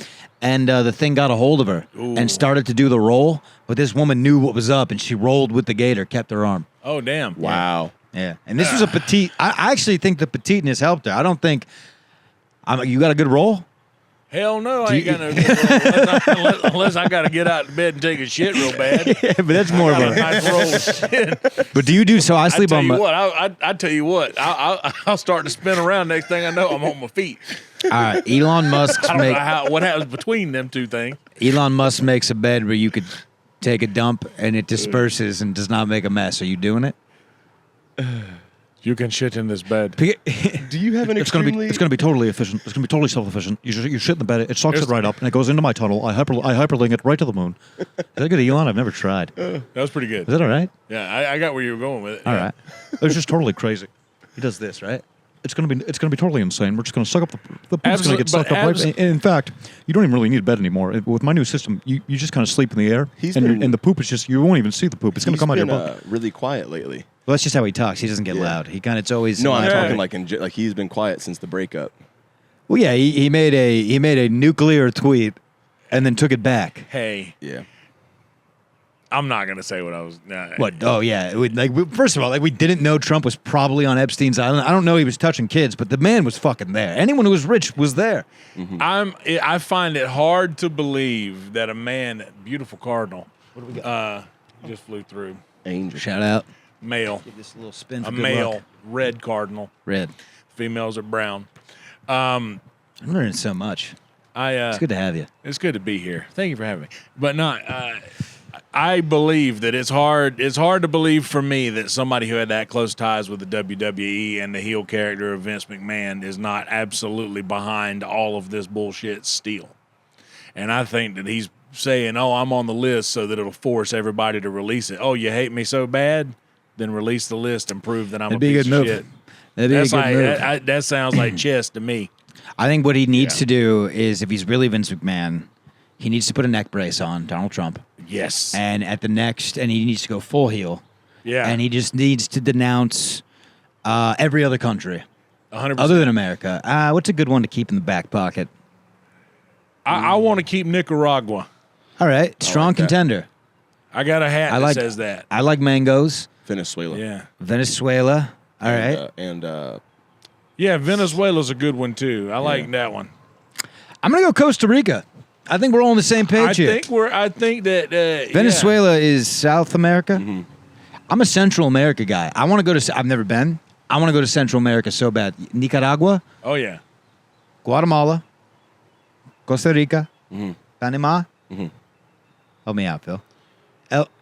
and the thing got a hold of her and started to do the roll. But this woman knew what was up, and she rolled with the gator, kept her arm. Oh, damn. Wow. Yeah, and this was a petite. I actually think the petiteness helped her. I don't think. You got a good roll? Hell no, I ain't got no good roll unless I got to get out of bed and take a shit real bad. Yeah, but that's more of a nice roll. But do you do so? I sleep on my. I tell you what, I'll start to spin around. Next thing I know, I'm on my feet. All right, Elon Musk. I don't know what happens between them 2 things. Elon Musk makes a bed where you could take a dump and it disperses and does not make a mess. Are you doing it? You can shit in this bed. Do you have an It's going to be totally efficient. It's going to be totally self-efficient. You shit in the bed. It sucks it right up, and it goes into my tunnel. I hyperlink it right to the moon. Is that good, Elon? I've never tried. That was pretty good. Is that all right? Yeah, I got where you were going with it. All right. It's just totally crazy. He does this, right? It's gonna be totally insane. We're just gonna suck up the poop's gonna get sucked up right. In fact, you don't even really need a bed anymore. With my new system, you just kind of sleep in the air, and the poop is just you won't even see the poop. It's gonna come out of your butt. Really quiet lately. Well, that's just how he talks. He doesn't get loud. It's always no. I'm talking like he's been quiet since the breakup. Well, yeah, he made a nuclear tweet, and then took it back. Hey, yeah. I'm not gonna say what I was. What? Oh yeah. First of all, we didn't know Trump was probably on Epstein's island. I don't know he was touching kids, but the man was fucking there. Anyone who was rich was there. Mm-hmm. I find it hard to believe that a man, beautiful cardinal. What do we got? Just flew through. Angel. Shout out. Male. Give this a little spin. For a good male luck. red cardinal. Red. Females are brown. I'm learning so much. It's good to have you. It's good to be here. Thank you for having me. But I believe that it's hard to believe for me that somebody who had that close ties with the WWE and the heel character of Vince McMahon is not absolutely behind all of this bullshit still. And I think that he's saying, "Oh, I'm on the list so that it'll force everybody to release it. Oh, you hate me so bad? Then release the list and prove that I'm a piece of shit." That'd be a good move. That sounds like chess to me. I think what he needs to do is, if he's really Vince McMahon, he needs to put a neck brace on Donald Trump. Yes. And he needs to go full heel. Yeah. And he just needs to denounce every other country. 100%. Other than America. What's a good one to keep in the back pocket? I want to keep Nicaragua. All right. Strong contender. I got a hat that says that. I like mangoes. Venezuela. Yeah. Venezuela. All right. Yeah, Venezuela's a good one, too. I like that one. I'm going to go Costa Rica. I think we're all on the same page here. I think that Venezuela is South America. Mm-hmm. I'm a Central America guy. I want to go to. I've never been. I want to go to Central America so bad. Nicaragua. Oh yeah. Guatemala. Costa Rica. Mm-hmm. Panama. Mm-hmm. Help me out, Phil.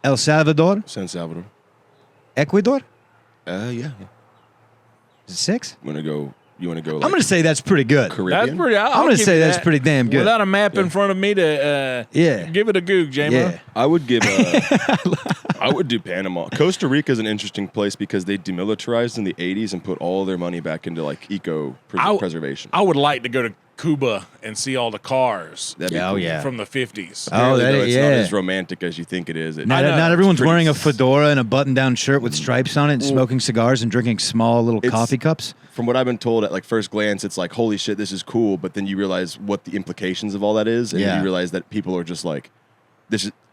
El Salvador. San Salvador. Ecuador. Yeah. Is it 6? You want to go? Like, I'm going to say that's pretty good. Caribbean? That's pretty. I'm going to say that's pretty damn good. Without a map in front of me to give it a goog, J-Mo. Yeah. I would give I would do Panama. Costa Rica is an interesting place because they demilitarized in the 80s and put all their money back into like preservation. I would like to go to Cuba and see all the cars That'd be cool. from the 50s. It's not as romantic as you think it is. Not everyone's wearing a fedora and a button-down shirt with stripes on it and smoking cigars and drinking small little coffee cups. From what I've been told, at like first glance, it's like, holy shit, this is cool. But then you realize what the implications of all that is. And you realize that people are just like,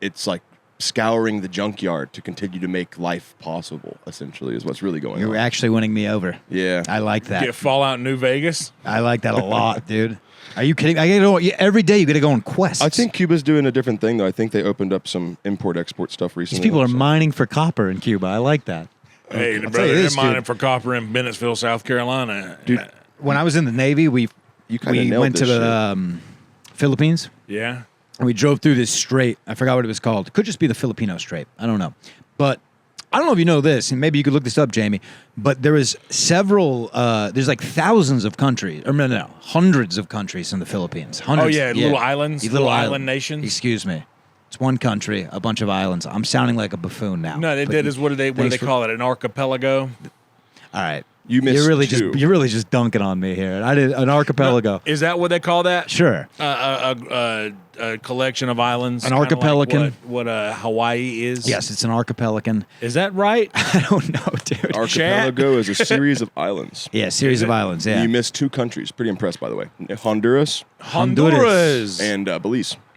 it's like scouring the junkyard to continue to make life possible, essentially, is what's really going on. You're actually winning me over. Yeah. I like that. Get Fallout New Vegas. I like that a lot, dude. Are you kidding? Every day you got to go on quests. I think Cuba's doing a different thing, though. I think they opened up some import-export stuff recently. These people are mining for copper in Cuba. I like that. Hey, brother, they're mining for copper in Bennettsville, South Carolina. Dude, when I was in the Navy, we went to the Philippines. Yeah. And we drove through this strait. I forgot what it was called. It could just be the Filipino Strait. I don't know. But I don't know if you know this, and maybe you could look this up, Jamie, but there is there's like thousands of countries, or no, hundreds of countries in the Philippines. Hundreds. Oh, yeah, little islands, little island nations. Excuse me. It's one country, a bunch of islands. I'm sounding like a buffoon now. No, what do they call it? An archipelago? All right. You missed you're really just dunking on me here. I did an archipelago. No, is that what they call that? Sure. A collection of islands. An archipelago. Like what Hawaii is. Yes, it's an archipelago. Is that right? I don't know, dude. Archipelago is a series of islands. Yeah, series of islands. Yeah. You missed 2 countries. Pretty impressed, by the way. Honduras. And Belize.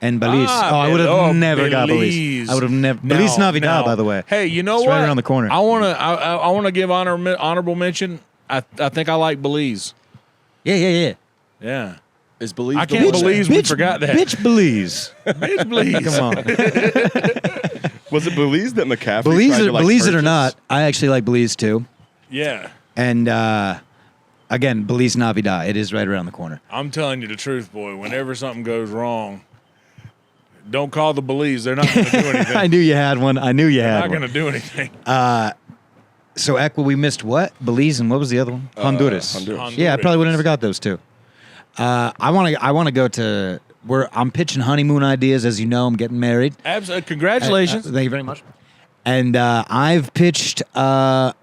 And Belize. I would have never got Belize. I would have never. Belize Navidad, by the way. Hey, you know it's what? Right around the corner. I want to give honorable mention. I think I like Belize. Yeah. Yeah. Is Belize? I can't believe we forgot that. Bitch Belize. Bitch Belize. Come on. Was it Belize that McCaffrey Belize tried to Belize purchase? It or not, I actually like Belize too. Yeah. And again, Belize Navidad. It is right around the corner. I'm telling you the truth, boy. Whenever something goes wrong, don't call the Belize. They're not going to do anything. I knew you had one. They're not going to do anything. So, we missed what? Belize, and what was the other one? Honduras. Yeah, I probably would have never got those two. I want to go to where I'm pitching honeymoon ideas. As you know, I'm getting married. Absolutely. Congratulations. Thank you very much. And I've pitched Costa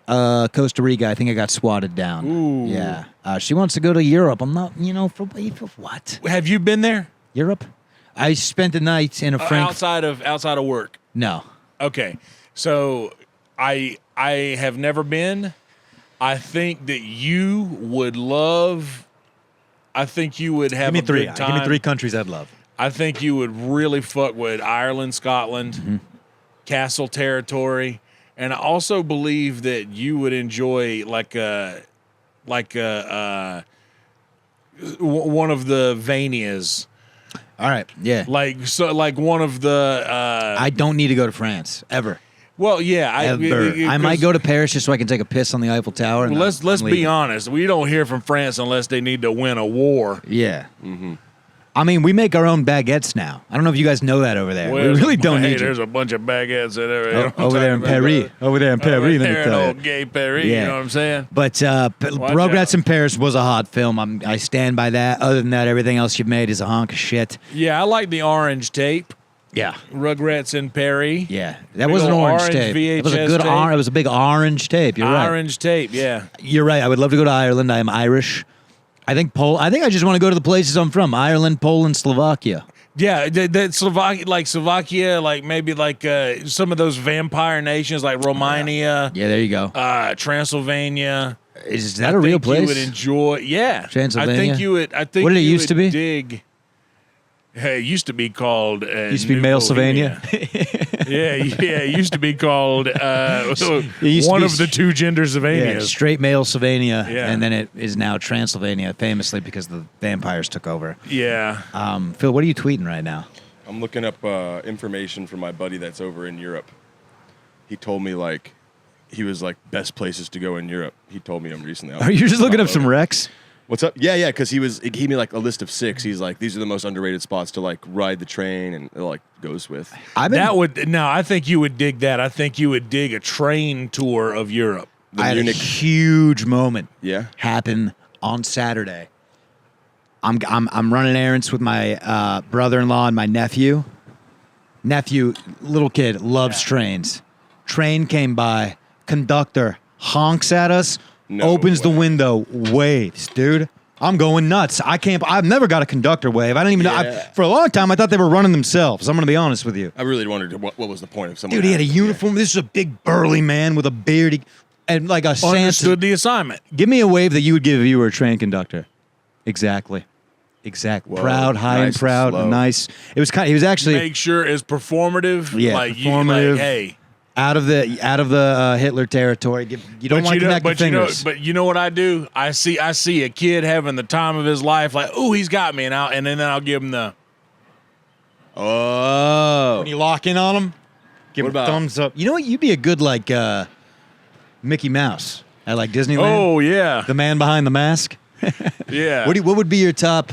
Rica. I think I got swatted down. Ooh. Yeah. She wants to go to Europe. I'm not, for what? Have you been there? Europe? I spent the night in a outside of work. No. Okay. So I have never been. I think that you would love. I think you would have a good time. Give me 3 countries I'd love. I think you would really fuck with Ireland, Scotland, Castle Territory, and I also believe that you would enjoy one of the Vanias. All right. Yeah. Like one of the. I don't need to go to France ever. Well, yeah, I might go to Paris just so I can take a piss on the Eiffel Tower. And let's be honest. We don't hear from France unless they need to win a war. Yeah. Mm-hmm. I mean, we make our own baguettes now. I don't know if you guys know that over there. Well, we really don't need there's a bunch of baguettes over there in Paris. Over there in Paris, let me tell you. Old gay Paris, you know what I'm saying? But Rugrats in Paris was a hot film. I stand by that. Other than that, everything else you've made is a hunk of shit. Yeah, I like the orange tape. Yeah. Rugrats and Perry. Yeah. That was an orange tape. VHS it was a good tape. It was a big orange tape. You're right. Orange tape, yeah. You're right. I would love to go to Ireland. I am Irish. I think I just want to go to the places I'm from. Ireland, Poland, Slovakia. Yeah, that Slovakia, like maybe like some of those vampire nations like Romania. Yeah, there you go. Transylvania. Is that a real place? You would enjoy. Yeah, Transylvania. I think you would. I think what did it you used to be? Dig. Hey, it used to be called. Used to be Male Sylvania. Yeah. It used to be called one of the two genders Sylvania. Yeah, straight male Sylvania, Yeah. and then it is now Transylvania, famously because the vampires took over. Yeah. Phil, what are you tweeting right now? I'm looking up information from my buddy that's over in Europe. He told me he was best places to go in Europe. He told me them recently. Are you just looking up some recs? What's up? Yeah, because he gave me a list of 6. He's like, these are the most underrated spots to ride the train, and it goes with. I think you would dig that. I think you would dig a train tour of Europe. I had a huge moment. Yeah. Happen on Saturday. I'm running errands with my brother-in-law and my nephew. Little kid, loves trains. Train came by. Conductor honks at us. Opens the window, waves, dude. I'm going nuts. I've never got a conductor wave. I don't even know. For a long time, I thought they were running themselves. I'm going to be honest with you. I really wondered what was the point of someone. Dude, he had a uniform. This is a big burly man with a beard and like a Santa. Understood the assignment. Give me a wave that you would give if you were a train conductor. Exactly. Whoa, proud, high nice and proud, and nice. It was he was actually Make sure it's performative. Yeah, performative. Hey. out of the Hitler territory. You don't want to connect the fingers. But you know what I do? I see a kid having the time of his life, like, oh, he's got me, and then I'll give him the. Oh. When you lock in on him, give him a thumbs up. You know what? You'd be a good Mickey Mouse at Disneyland. Oh yeah, the man behind the mask. Yeah. What would be your top?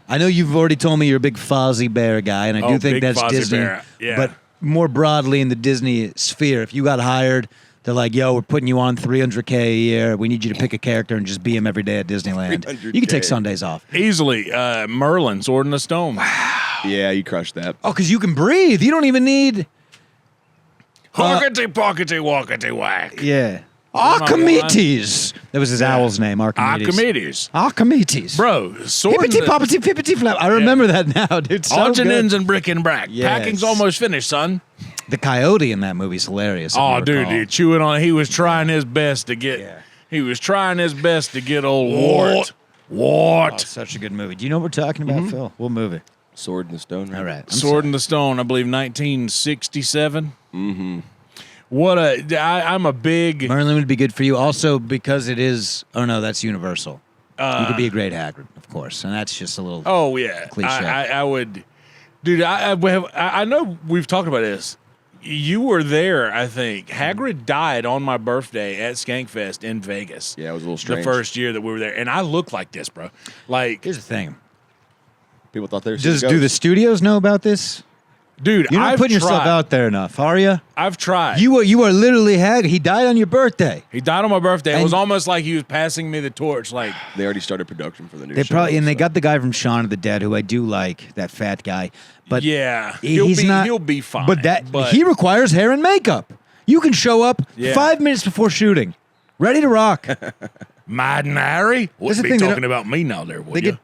I know you've already told me you're a big Fozzie Bear guy, and I do think that's Fozzie Disney. Bear. Yeah. But more broadly in the Disney sphere, if you got hired, they're like, yo, we're putting you on $300K a year. We need you to pick a character and just be him every day at Disneyland. $300K. You can take Sundays off. Easily. Merlin, Sword in the Stone. Yeah, you crushed that. Oh, because you can breathe. You don't even need... Hockety, pockety, walkety, whack. Yeah. Archimedes. That was his owl's name, Archimedes. Archimedes. Bro, sword Hippity poppity pippity flap. I remember that now, dude. So odds and good. ends and brick and brack. Yes. Packing's almost finished, son. The coyote in that movie's hilarious. Oh, dude, chewing on it. He was trying his best to get. Yeah. He was trying his best to get old Wart. Oh, such a good movie. Do you know what we're talking about, Phil? What movie? Sword in the Stone. Right? All right. Sword in the Stone. I believe 1967. Mm-hmm. I'm a big... Merlin would be good for you also because it is... Oh, no, that's Universal. You could be a great Hagrid, of course, and that's just a little cliche. I would... Dude, I know we've talked about this. You were there, I think. Hagrid died on my birthday at Skankfest in Vegas. Yeah, it was a little strange. The first year that we were there. And I looked like this, bro. Here's the thing. People thought they were... Do the studios know about this? Dude, you're not putting yourself out there enough, are you? I've tried. You are literally Hagrid. He died on your birthday. He died on my birthday. It was almost like he was passing me the torch. They already started production for the new show. They got the guy from Shaun of the Dead, who I do like, that fat guy. But yeah, he'll be fine. But he requires hair and makeup. You can show up 5 minutes before shooting, ready to rock. Madden Harry, what's be talking about me now? There, would you?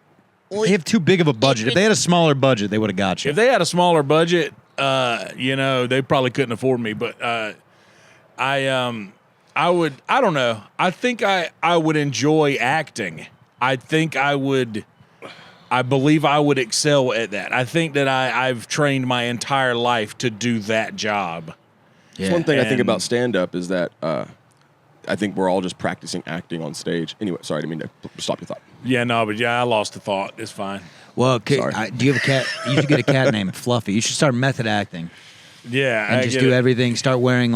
They have too big of a budget. If they had a smaller budget, they would have got you. If they had a smaller budget, they probably couldn't afford me. But I would. I don't know. I think I would enjoy acting. I think I would. I believe I would excel at that. I think that I've trained my entire life to do that job. Yeah. One thing I think about stand-up is that I think we're all just practicing acting on stage. Anyway, sorry, I didn't mean to stop your thought. Yeah, no, but I lost the thought. It's fine. Well, do you have a cat? You should get a cat named Fluffy. You should start method acting. Yeah, and just do everything. Start wearing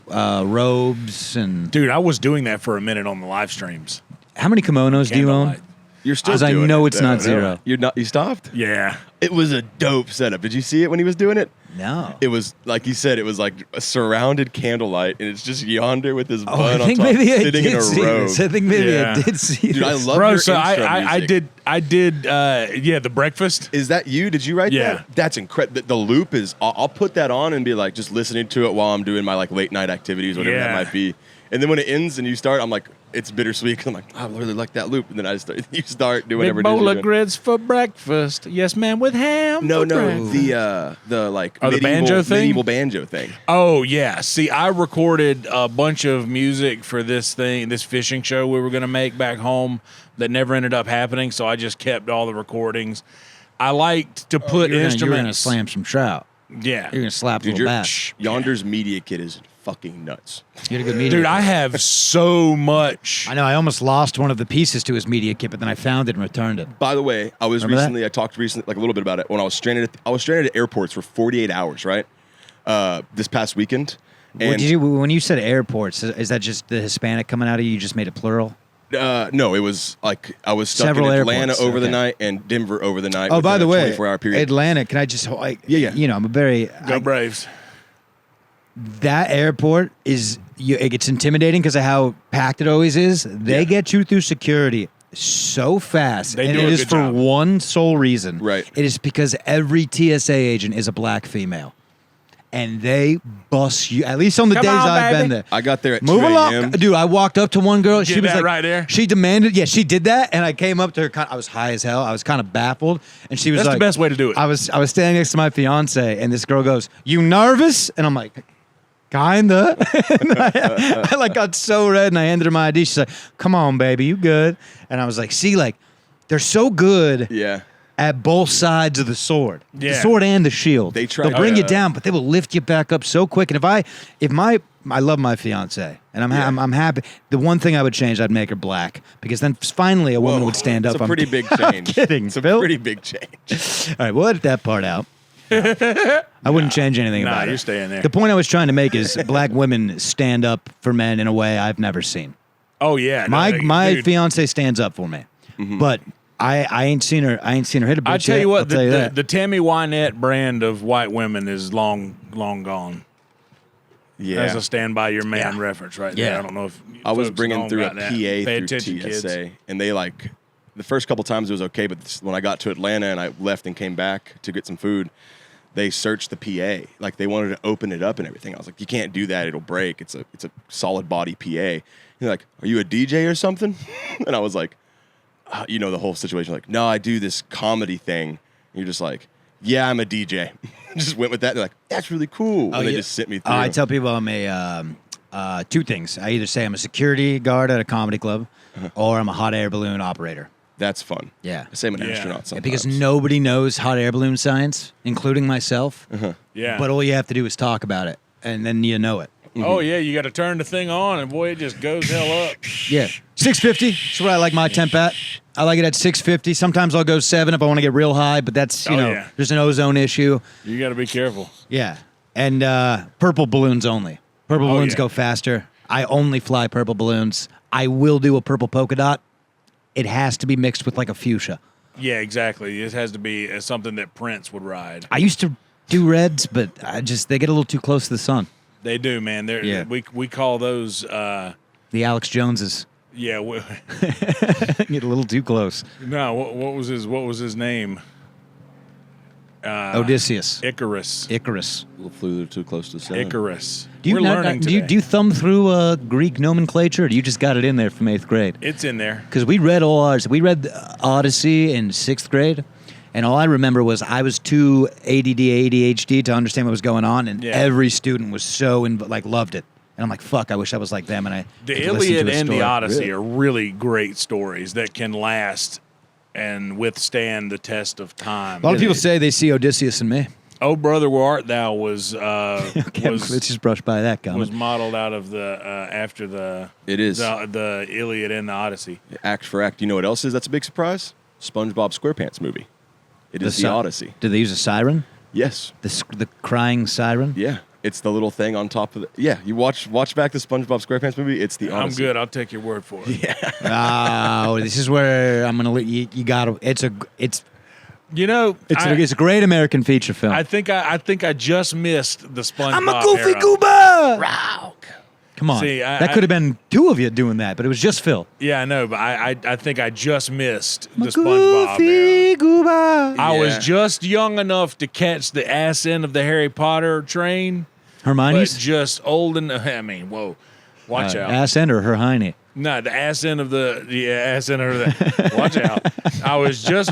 robes and. Dude, I was doing that for a minute on the live streams. How many kimonos do you own? You're still because I doing know it, it's though. not zero. You're not. You stopped? Yeah. It was a dope setup. Did you see it when he was doing it? No. It was like you said. It was like a surrounded candlelight, and it's just Yonder with his I bun on think top, maybe I sitting in did a see robe. this. I think maybe Yeah. I did see Dude, I this. love Bro, your so intro I music. did the breakfast. Is that you? Did you write Yeah. that? That's incredible. The loop is. I'll put that on and be like just listening to it while I'm doing my like late night activities, whatever that Yeah. might be. And then when it ends and you start, I'm like, it's bittersweet because I'm like, I really like that loop. And then you start doing whatever Big it is. bowl you're of doing. grits for breakfast. Yes, ma'am, with ham. No, for no, breakfast. the like Oh, the banjo thing? medieval banjo thing. Oh yeah. See, I recorded a bunch of music for this fishing show we were gonna make back home that never ended up happening. So I just kept all the recordings. I liked to put You're instruments. gonna slam some trout. Yeah. You're gonna slap a Dude, little bass. Yonder's media kit is fucking nuts. You're a good media. Dude, I have so much. I know. I almost lost one of the pieces to his media kit, but then I found it and returned it. By the way, I talked recently, like a little bit about it when I was stranded at airports for 48 hours, right? This past weekend. And When you said airports, is that just the Hispanic coming out of you? You just made it plural. no, it was like I was stuck Several in Atlanta airports, over the okay. night and Denver over the night. Oh, by within the a way, 24-hour period. Atlanta. Can I just? Yeah. You know, I'm a very Go Braves. that airport is. It's intimidating because of how packed it always is. They get you through security so fast, They and do it a is good for job. one sole reason. Right. It is because every TSA agent is a black female, and they bust you. At least on the Come days on, I've baby. been there. I got there at Move 2 along, a.m. dude. I walked up to one girl. She Get was that like, right there? She demanded, yeah, she did that, and I came up to her. I was high as hell. I was kind of baffled, and she was That's like, the best way to do it. I was standing next to my fiance, and this girl goes, "You nervous?" And I'm like, "Kinda." And I like got so red, and I handed her my ID. She's like, "Come on, baby, you good?" And I was like, "See, like, they're so good." Yeah. At both sides of the sword, the Yeah. sword and the shield. They try- They'll bring you yeah. down, but they will lift you back up so quick. And I love my fiance, and I'm happy. The one thing I would change, I'd make her black, because then finally a woman Whoa, would stand up. It's a pretty big change. kidding, It's a Phil. pretty big change. All right, we'll edit that part out. I wouldn't change anything Nah, about it. you're staying there. The point I was trying to make is black women stand up for men in a way I've never seen. Oh yeah. My dude. fiance stands up for me, but I ain't seen her. I ain't seen her hit a bitch I tell yet, you what, I'll tell you that. the Tammy Wynette brand of white women is long gone. Yeah. As a stand by your man Yeah. reference right Yeah. there. I don't know if I was folks bringing know through a about that. PA Pay through attention, TSA, kids. and they like the first couple times it was okay, but when I got to Atlanta and I left and came back to get some food, they searched the PA. Like they wanted to open it up and everything. I was like, you can't do that; it'll break. It's a solid body PA. And they're like, are you a DJ or something? And I was like, you know the whole situation. Like, no, I do this comedy thing. And you're just like, yeah, I'm a DJ. Just went with that. They're like, that's really cool. And they just sent me through. I tell people I'm a two things. I either say I'm a security guard at a comedy club, or I'm a hot air balloon operator. That's fun. Yeah. I say I'm an Yeah. astronaut sometimes. Because nobody knows hot air balloon science, including myself. Yeah. But all you have to do is talk about it, and then you know it. Oh yeah, you got to turn the thing on, and boy, it just goes hell up. Yeah, 650. That's what I like my temp at. I like it at 650. Sometimes I'll go 7 if I want to get real high, but that's yeah. there's an ozone issue. You got to be careful. Yeah, and purple balloons only. Purple balloons yeah. go faster. I only fly purple balloons. I will do a purple polka dot. It has to be mixed with like a fuchsia. Yeah, exactly. It has to be something that Prince would ride. I used to do reds, but they get a little too close to the sun. They do, man. Yeah. We call those. The Alex Joneses Yeah. get a little too close. No. What was his name? Odysseus, Icarus. flew too close to the sun. Icarus. do We're learning today. you thumb through Greek nomenclature, or do you just got it in there from 8th grade? It's in there. Because we read all ours. We read Odyssey in 6th grade, and all I remember was I was too ADD, ADHD to understand what was going on, and Yeah. every student was so loved it. And I'm like, fuck, I wish I was like them. And I The could listen Iliad to a and the story. Odyssey are really great stories that can last and withstand the test of time. A lot of people say they see Odysseus in me. "Oh, brother, where art thou?" was Let's just brush by that comment. was modeled out of the after the It is. the Iliad and the Odyssey. Act for act. You know what else is? That's a big surprise. SpongeBob SquarePants movie. It is the Odyssey. Did they use a siren? Yes. The crying siren? Yeah. It's the little thing on top of the. Yeah, you watch back the SpongeBob SquarePants movie. It's the. I'm good. I'll take your word for it. Yeah. Oh, this is where I'm gonna. You gotta. It's a great American feature film. I think I just missed the SpongeBob. I'm a goofy era. goober. Come on, See, that could have been two of you doing that, but it was just Phil. Yeah, I know, but I think I just missed I'm the a SpongeBob goofy era. goober. I was just young enough to catch the ass end of the Harry Potter train, but Hermione's just old enough. I mean, whoa, watch out! ass end or her hiney. No, the ass end of the ass end of the. Watch out! I was just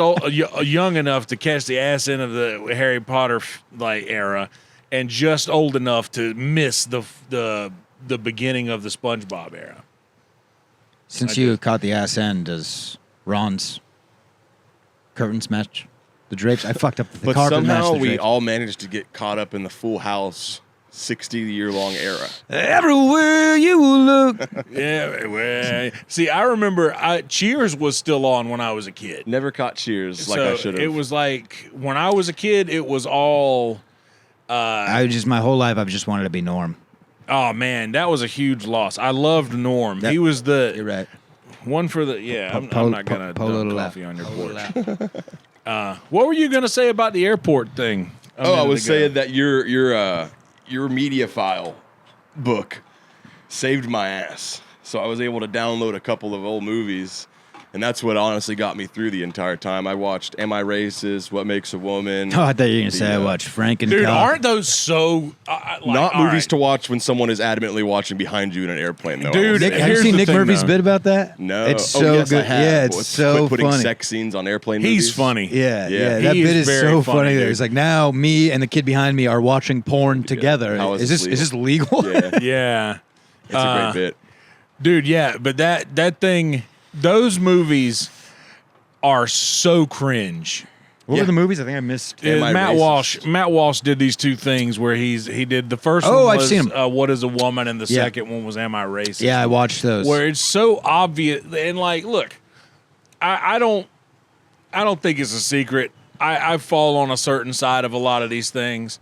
young enough to catch the ass end of the Harry Potter era, and just old enough to miss the beginning of the SpongeBob era. Since you caught the ass end, does Ron's curtains match the drapes? I fucked up the But carpet matched somehow the we drapes. all managed to get caught up in the Full House 60-year-long era. Everywhere you look. Yeah, well, see, I remember Cheers was still on when I was a kid. Never caught Cheers like I should have. It was like when I was a kid, it was all. My whole life I've just wanted to be Norm. Oh man, that was a huge loss. I loved Norm. He was You're right. one for the. Yeah, I'm not gonna dump coffee on your porch. What were you gonna say about the airport thing? I was saying that your media file book saved my ass. So I was able to download a couple of old movies, and that's what honestly got me through the entire time. I watched Am I Racist? What Makes a Woman? Oh, I thought you were going to say I watched Frank and Dude, Cobb. aren't those so not movies to watch when someone is adamantly watching behind you in an airplane, though. Dude, Have you here's seen the Nick thing, Murphy's though. bit about that? No. It's so yes, good. I have. Yeah, it's Quit so putting funny. sex scenes on airplane movies. He's funny. Yeah, Yeah. that He bit is is very so funny, funny. There, dude. it's like now me and the kid behind me are watching porn together. How Is is this this legal? Yeah, Yeah, it's a great bit. dude. Yeah, but that thing, those movies are so cringe. What were the movies? I think I missed. Am I Matt racist? Walsh did these two things where he did the first Oh, one I've was seen 'em. What is a Woman, and the Yeah. second one was Am I Racist? Yeah, I watched those. Where it's so obvious, and like, look, I don't think it's a secret. I fall on a certain side of a lot of these things,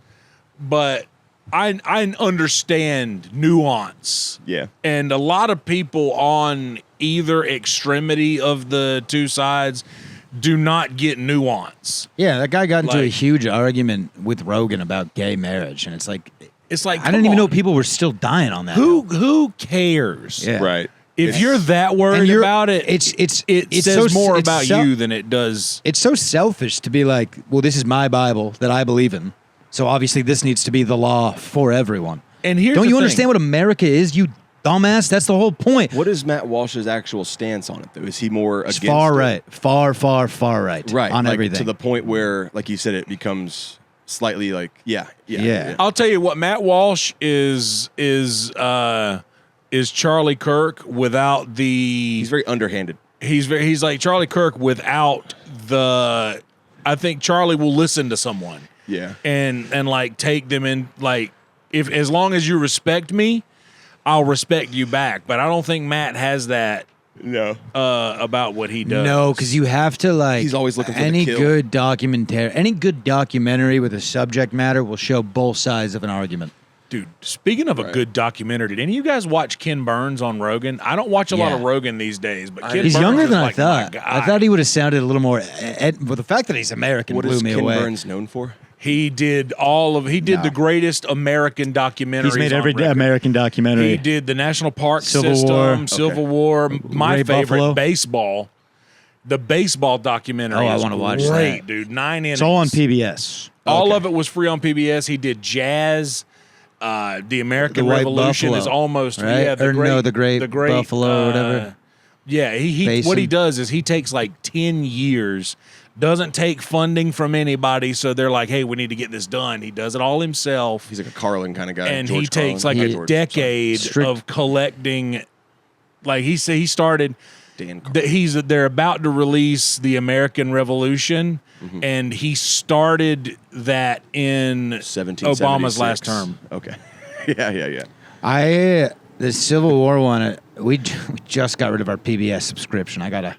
but I understand nuance. Yeah. And a lot of people on either extremity of the two sides do not get nuance. Yeah, that guy got into a Like- huge argument with Rogan about gay marriage, and it's like It's like, I didn't come even know on. people were still dying on that. Who cares? Yeah. Right. If you're that worried about it, it's it says so, more it's about so- you than it does. It's so selfish to be like, well, this is my Bible that I believe in, so obviously this needs to be the law for everyone. And here's Don't the you thing. understand what America is, you dumbass? That's the whole point. What is Matt Walsh's actual stance on it, though? Is he more It's against far it? right, far right, Right. on like, everything. to the point where, like you said, it becomes slightly like, yeah. I'll tell you what, Matt Walsh is Charlie Kirk without the. He's very underhanded. He's like Charlie Kirk without the. I think Charlie will listen to someone. Yeah. And like take them in, like, if as long as you respect me, I'll respect you back. But I don't think Matt has that No. about what he does. No, because you have to like. He's always looking for the any kill. good documentary with a subject matter will show both sides of an argument. Dude, speaking of a good documentary, did any of you guys watch Ken Burns on Rogan? I don't watch a lot Yeah. of Rogan these days, but Ken He's Burns younger is than I like my thought. guy. I thought he would have sounded a little more. Well, the fact that he's American What blew is me Ken away. Burns known for? He did the greatest American documentaries. He's made on every record. American documentary. He did the National Park Civil System, War. Civil War. My Ray favorite, Buffalo. baseball. The baseball documentary. Oh, I is wanna watch great, that. dude. 9 innings. It's all on PBS. All Okay. of it was free on PBS. He did Jazz. The American The White Revolution Buffalo, is almost right? Or no, the Great Buffalo or whatever. Yeah, he Basin. what he does is he takes like 10 years, doesn't take funding from anybody, so they're like, hey, we need to get this done. He does it all himself. He's like a Carlin kind of guy. And George he takes Carlin. like George, a sorry. decade Strict- of collecting. Like he started. Dan Carlin. They're about to release the American Revolution, Mm-hmm. and he started that in 1776. Obama's last term. Okay. yeah. The Civil War one. We just got rid of our PBS subscription. I gotta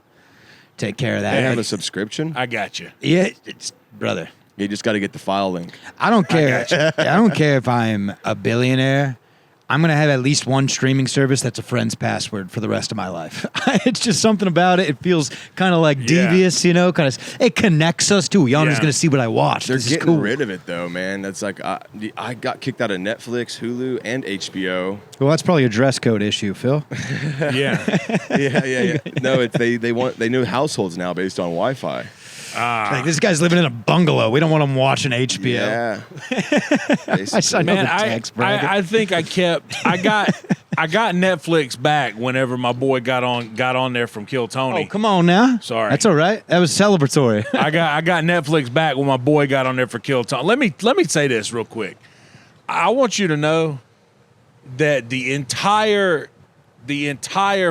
take care of that. They have a subscription? I got you. Yeah, it's brother. You just got to get the file link. I don't care. I don't care if I'm a billionaire. I'm going to have at least one streaming service that's a friend's password for the rest of my life. It's just something about it. It feels kind of like devious, you know, it connects us too. Yonder's going to see what I watch. They're this getting is cool. rid of it though, man. That's like, I got kicked out of Netflix, Hulu, and HBO. Well, that's probably a dress code issue, Phil. Yeah. No, they know households now based on Wi-Fi. Like, this guy's living in a bungalow. We don't want him watching HBO. Yeah. I think I got Netflix back whenever my boy got on there from Kill Tony. Oh, come on now. Sorry. That's all right. That was celebratory. I got Netflix back when my boy got on there for Kill Tony. Let me say this real quick. I want you to know that the entire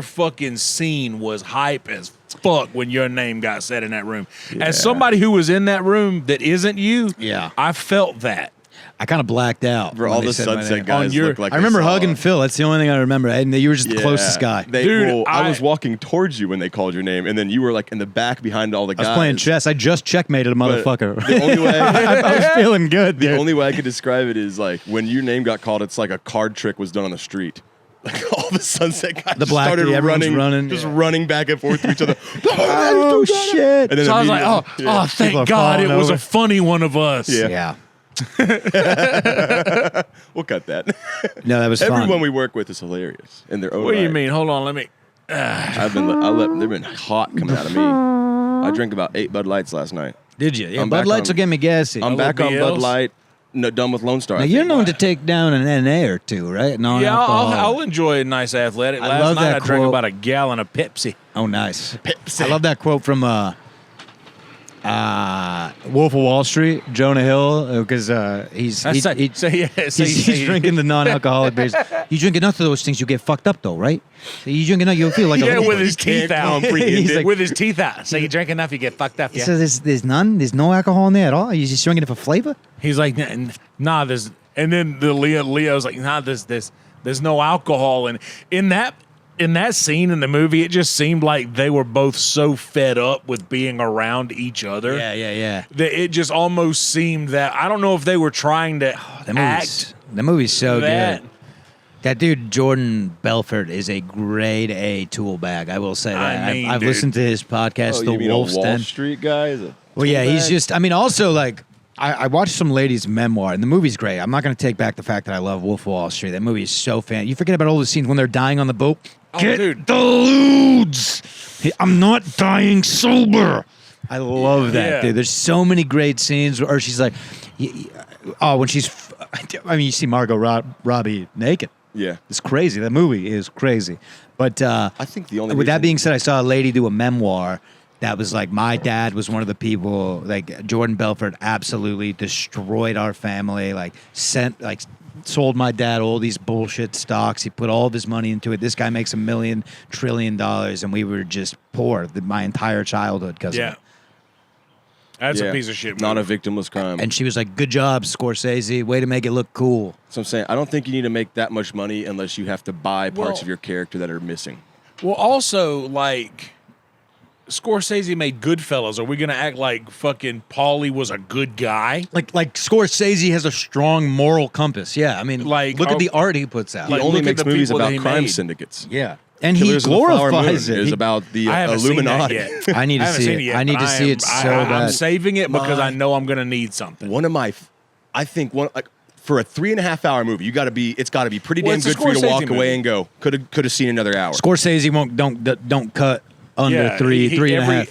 fucking scene was hype as fuck when your name got said in that room. Yeah. As somebody who was in that room that isn't you, I felt that. I kind of blacked out. For all the Sunset guys look like I remember hugging Phil. That's the only thing I remember. And you were just the closest guy. Dude, I was walking towards you when they called your name, and then you were like in the back behind all the guys. I was playing chess. I just checkmated a motherfucker. The only way I was feeling good. The only way I could describe it is like when your name got called, it's like a card trick was done on the street. Like all the Sunset guys started running back and forth to each other. Oh shit! And then so I was like, thank God it was a funny one of us. Yeah. We'll cut that. No, that was fun. Everyone we work with is hilarious in their own What do you right. mean? Hold on, let me. They've been hot coming out of me. I drank about 8 Bud Lights last night. Did you? Yeah, Bud Lights will get me gassy. I'm back on Bud Light. No, done with Lone Star. Now, you're known to take down an NA or two, right? No, yeah, I'll enjoy a nice athletic. Last night I drank about a gallon of Pepsi. Oh, nice. Pepsi. I love that quote from Wolf of Wall Street, Jonah Hill, because he's drinking the non-alcoholic beers. You drink enough of those things, you get fucked up, though, right? So you drink enough, you'll feel like with his teeth out. With his teeth out. So you drink enough, you get fucked up. Yeah. So there's no alcohol in there at all. You're just drinking it for flavor. He's like, nah, there's. And then Leo's like, nah, there's no alcohol in that scene in the movie. It just seemed like they were both so fed up with being around each other. Yeah. That it just almost seemed that I don't know if they were trying to act. The movie's so good. That dude Jordan Belfort is a grade A tool bag. I will say that. I've listened to his podcast, The Wolf's Den. Wall Street guy? Well, yeah, he's just. I mean, also like. I watched some lady's memoir, and the movie's great. I'm not going to take back the fact that I love Wolf of Wall Street. That movie is so fan. You forget about all the scenes when they're dying on the boat. Get the lewds! I'm not dying sober. I love that, dude. There's so many great scenes where she's like, when she's, you see Margot Robbie naked. Yeah. It's crazy. That movie is crazy. But I think the only with that being said, I saw a lady do a memoir that was like, my dad was one of the people, like Jordan Belfort absolutely destroyed our family, sold my dad all these bullshit stocks. He put all of his money into it. This guy makes $1 million trillion, and we were just poor my entire childhood because of it. That's a piece of shit movie. Not a victimless crime. And she was like, good job, Scorsese. Way to make it look cool. So I'm saying, I don't think you need to make that much money unless you have to buy parts of your character that are missing. Well, also, like, Scorsese made Goodfellas. Are we going to act like fucking Paulie was a good guy? Like Scorsese has a strong moral compass. Yeah, I mean, look at the art he puts out. He only makes movies about crime syndicates. Yeah. And he glorifies it. Is about the Illuminati. I need to see it. I need to see it so bad. I'm saving it because I know I'm going to need something. For a 3.5-hour movie, it's got to be pretty damn good for you to walk away and go, could have seen another hour. Scorsese don't cut under three and a half.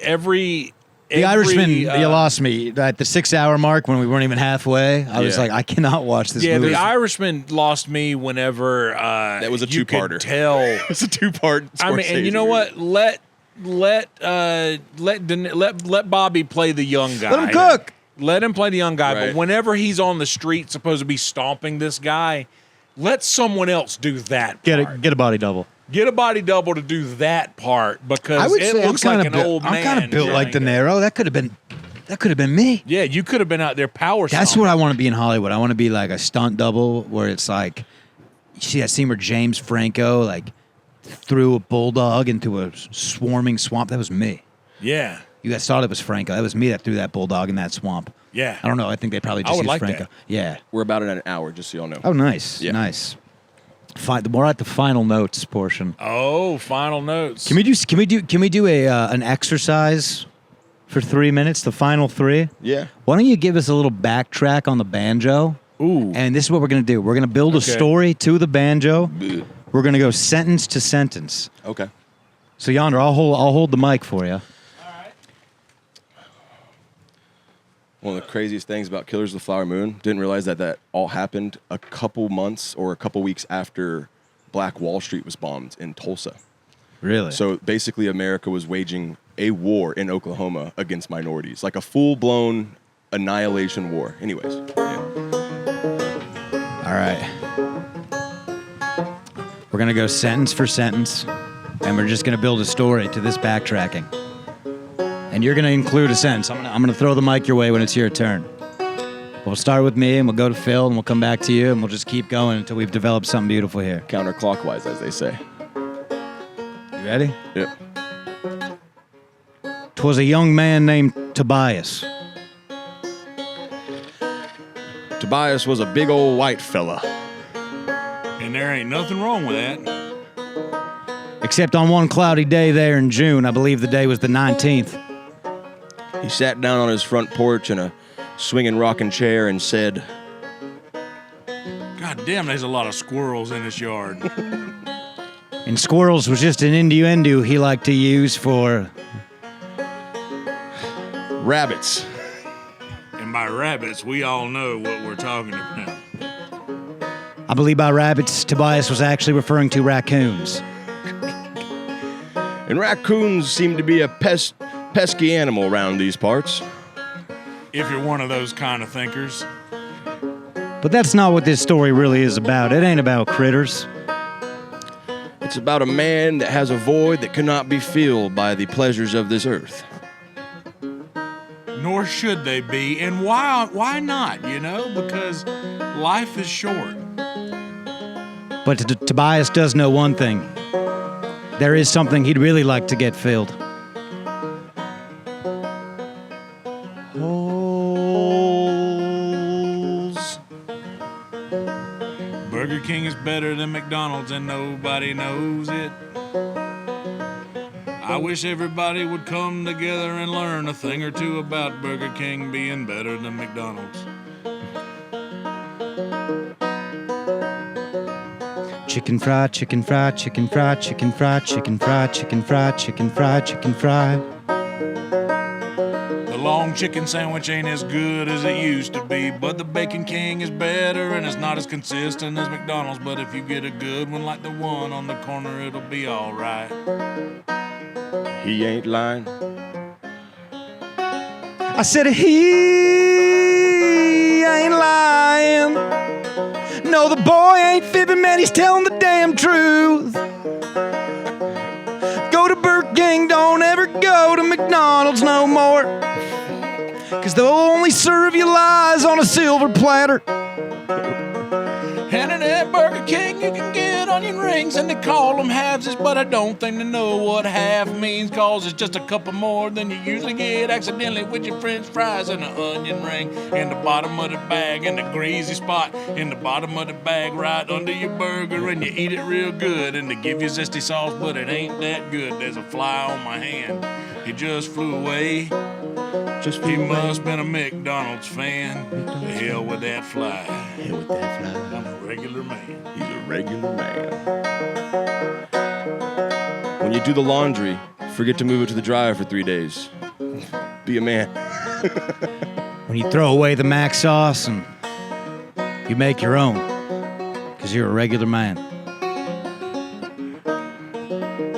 The Irishman, you lost me at the 6-hour mark when we weren't even halfway. I was like, I cannot watch this movie. Yeah, The Irishman lost me whenever that was a two-parter. Tell it's a two-part. I mean, and you know what? Let Bobby play the young guy. Let him cook. Let him play the young guy. Right. But whenever he's on the street, supposed to be stomping this guy, let someone else do that part. Get a body double. Get a body double to do that part because it looks like an old man. I'm kind of built like De Niro. That could have been me. Yeah, you could have been out there power stomping. That's what I want to be in Hollywood. I want to be like a stunt double where it's like, you see that scene where James Franco like threw a bulldog into a swarming swamp? That was me. Yeah. You guys thought it was Franco. That was me that threw that bulldog in that swamp. Yeah. I don't know. I think they probably just used like Franco. that. Yeah. We're about at an hour, just so y'all know. Oh, nice. Yeah. Nice. We're at the final notes portion. Oh, final notes. Can we do an exercise for 3 minutes? The final 3. Yeah. Why don't you give us a little backtrack on the banjo? Ooh. And this is what we're gonna do. We're gonna build a story to the banjo. We're gonna go sentence to sentence. Okay. So Yonder, I'll hold the mic for you. One of the craziest things about Killers of the Flower Moon, didn't realize that all happened a couple months or a couple weeks after Black Wall Street was bombed in Tulsa. Really? So basically America was waging a war in Oklahoma against minorities, like a full-blown annihilation war. Anyways, yeah. All right. We're going to go sentence for sentence, and we're just going to build a story to this backtracking. And you're going to include a sentence. I'm going to throw the mic your way when it's your turn. We'll start with me, and we'll go to Phil, and we'll come back to you, and we'll just keep going until we've developed something beautiful here. Counterclockwise, as they say. You ready? Yep. 'Twas a young man named Tobias. Tobias was a big old white fella. And there ain't nothing wrong with that. Except on one cloudy day there in June. I believe the day was the 19th. He sat down on his front porch in a swinging rocking chair and said, God damn, there's a lot of squirrels in this yard. And squirrels was just an innuendo he liked to use for... rabbits. And by rabbits, we all know what we're talking about. I believe by rabbits, Tobias was actually referring to raccoons. And raccoons seem to be a pesky animal around these parts. If you're one of those kind of thinkers. But that's not what this story really is about. It ain't about critters. It's about a man that has a void that cannot be filled by the pleasures of this earth. Nor should they be. And why not, you know? Because life is short. But Tobias does know one thing. There is something he'd really like to get filled. Holes. Burger King is better than McDonald's and nobody knows it. I wish everybody would come together and learn a thing or two about Burger King being better than McDonald's. Chicken fry, chicken fry, chicken fry, chicken fry, chicken fry, chicken fry, chicken fry, chicken fry. The long chicken sandwich ain't as good as it used to be, but the Bacon King is better and it's not as consistent as McDonald's. But if you get a good one like the one on the corner, it'll be alright. He ain't lying. I said he ain't lying. No, the boy ain't fibbing, man, he's telling the damn truth. Go to Burger King, don't ever go to McDonald's no more. 'Cause they'll only serve you lies on a silver platter. And at Burger King you can get onion rings, and they call them halveses, but I don't think they know what half means, 'cause it's just a couple more than you usually get accidentally with your french fries and an onion ring in the bottom of the bag, and the greasy spot in the bottom of the bag right under your burger, and you eat it real good, and they give you zesty sauce, but it ain't that good. There's a fly on my hand. He just flew away. He must been a McDonald's fan. To hell with that fly. Hell with that fly. I'm a regular man. He's a regular man. When you do the laundry, forget to move it to the dryer for 3 days. Be a man. When you throw away the mac sauce and you make your own, 'cause you're a regular man.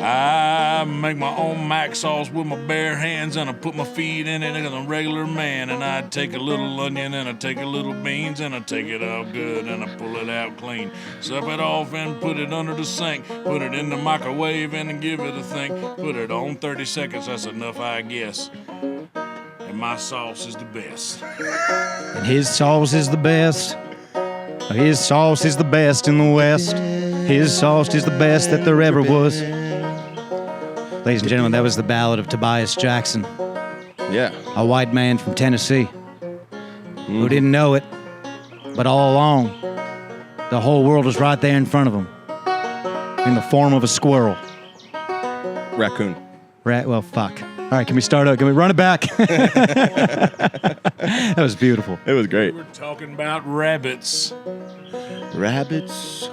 I make my own mac sauce with my bare hands, and I put my feet in it like a regular man. And I take a little onion, and I take a little beans, and I take it out good, and I pull it out clean. Slap it off and put it under the sink. Put it in the microwave and give it a think. Put it on 30 seconds, that's enough, I guess. And my sauce is the best. And his sauce is the best. His sauce is the best in the West. His sauce is the best that there ever was. Ladies and gentlemen, that was the ballad of Tobias Jackson. Yeah. A white man from Tennessee who didn't know it, but all along, the whole world was right there in front of him in the form of a squirrel. Raccoon. Well, fuck. All right, can we start out? Can we run it back? That was beautiful. It was great. We're talking about rabbits. Rabbits.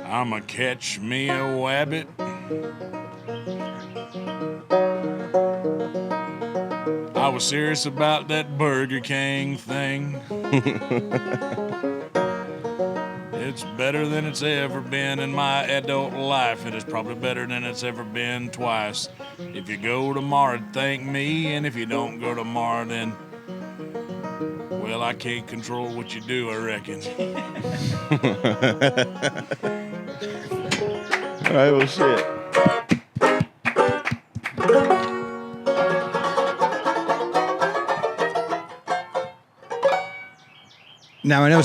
I'ma catch me a wabbit. I was serious about that Burger King thing. It's better than it's ever been in my adult life. It is probably better than it's ever been twice. If you go tomorrow, thank me. And if you don't go tomorrow, then, well, I can't control what you do, I reckon. All right, well, shit. Now, I know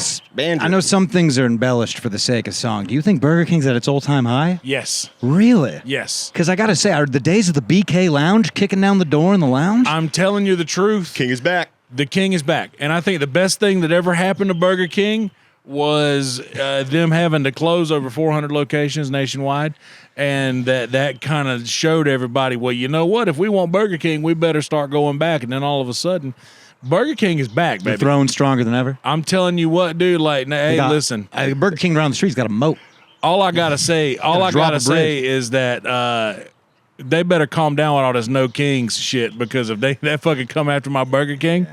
some things are embellished for the sake of song. Do you think Burger King's at its all-time high? Yes. Really? Yes. Because I got to say, are the days of the BK Lounge kicking down the door in the lounge? I'm telling you the truth. King is back. The King is back. And I think the best thing that ever happened to Burger King was them having to close over 400 locations nationwide. And that kind of showed everybody, well, you know what? If we want Burger King, we better start going back. And then all of a sudden, Burger King is back, baby. The throne stronger than ever. I'm telling you what, dude. Like, hey, listen. Burger King around the street's got a moat. All I gotta say, is that they better calm down with all this no kings shit, because if they fucking come after my Burger King,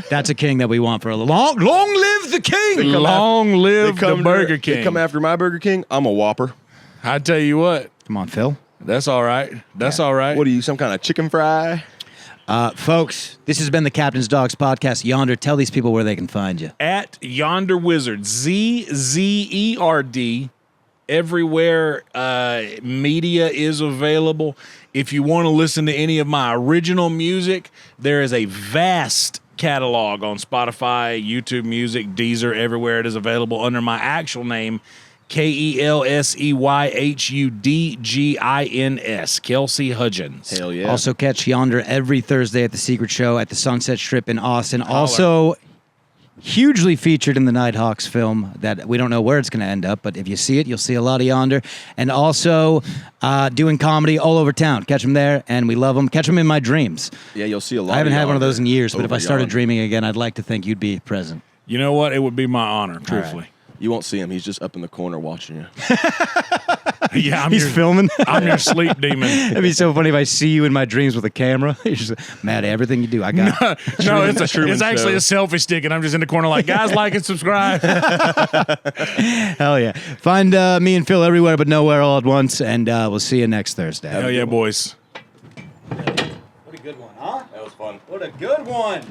that's a king that we want for a long live the king. Long live the Burger King. They come after my Burger King, I'm a Whopper. I tell you what. Come on, Phil. That's all right. That's all right. What are you, some kind of chicken fry? Folks, this has been the Captain's Dogs podcast. Yonder, tell these people where they can find you. At Yonder Wizzerd, Zerd. Everywhere media is available. If you want to listen to any of my original music, there is a vast catalog on Spotify, YouTube Music, Deezer, everywhere it is available under my actual name, KELSEYHUDGINS, Kelsey Hudgens. Hell yeah. Also catch Yonder every Thursday at the Secret Show at the Sunset Strip in Austin. Also hugely featured in the Nighthawks film that we don't know where it's going to end up, but if you see it, you'll see a lot of Yonder. And also doing comedy all over town. Catch them there, and we love them. Catch them in my dreams. Yeah, you'll see a lot. I haven't of had one of those in years, but if I started Yonder. dreaming again, I'd like to think you'd be present. You know what? It would be my honor, truthfully. You won't see him. He's just up in the corner watching you. Yeah, He's filming. I'm your sleep demon. It'd be so funny if I see you in my dreams with a camera. You're just, Matty, everything you do, I got. No, it's actually a selfie stick, and I'm just in the corner like, guys, like and subscribe. Hell yeah. Find me and Phil everywhere but nowhere all at once, and we'll see you next Thursday. Hell yeah, boys. What a good one, huh? That was fun. What a good one.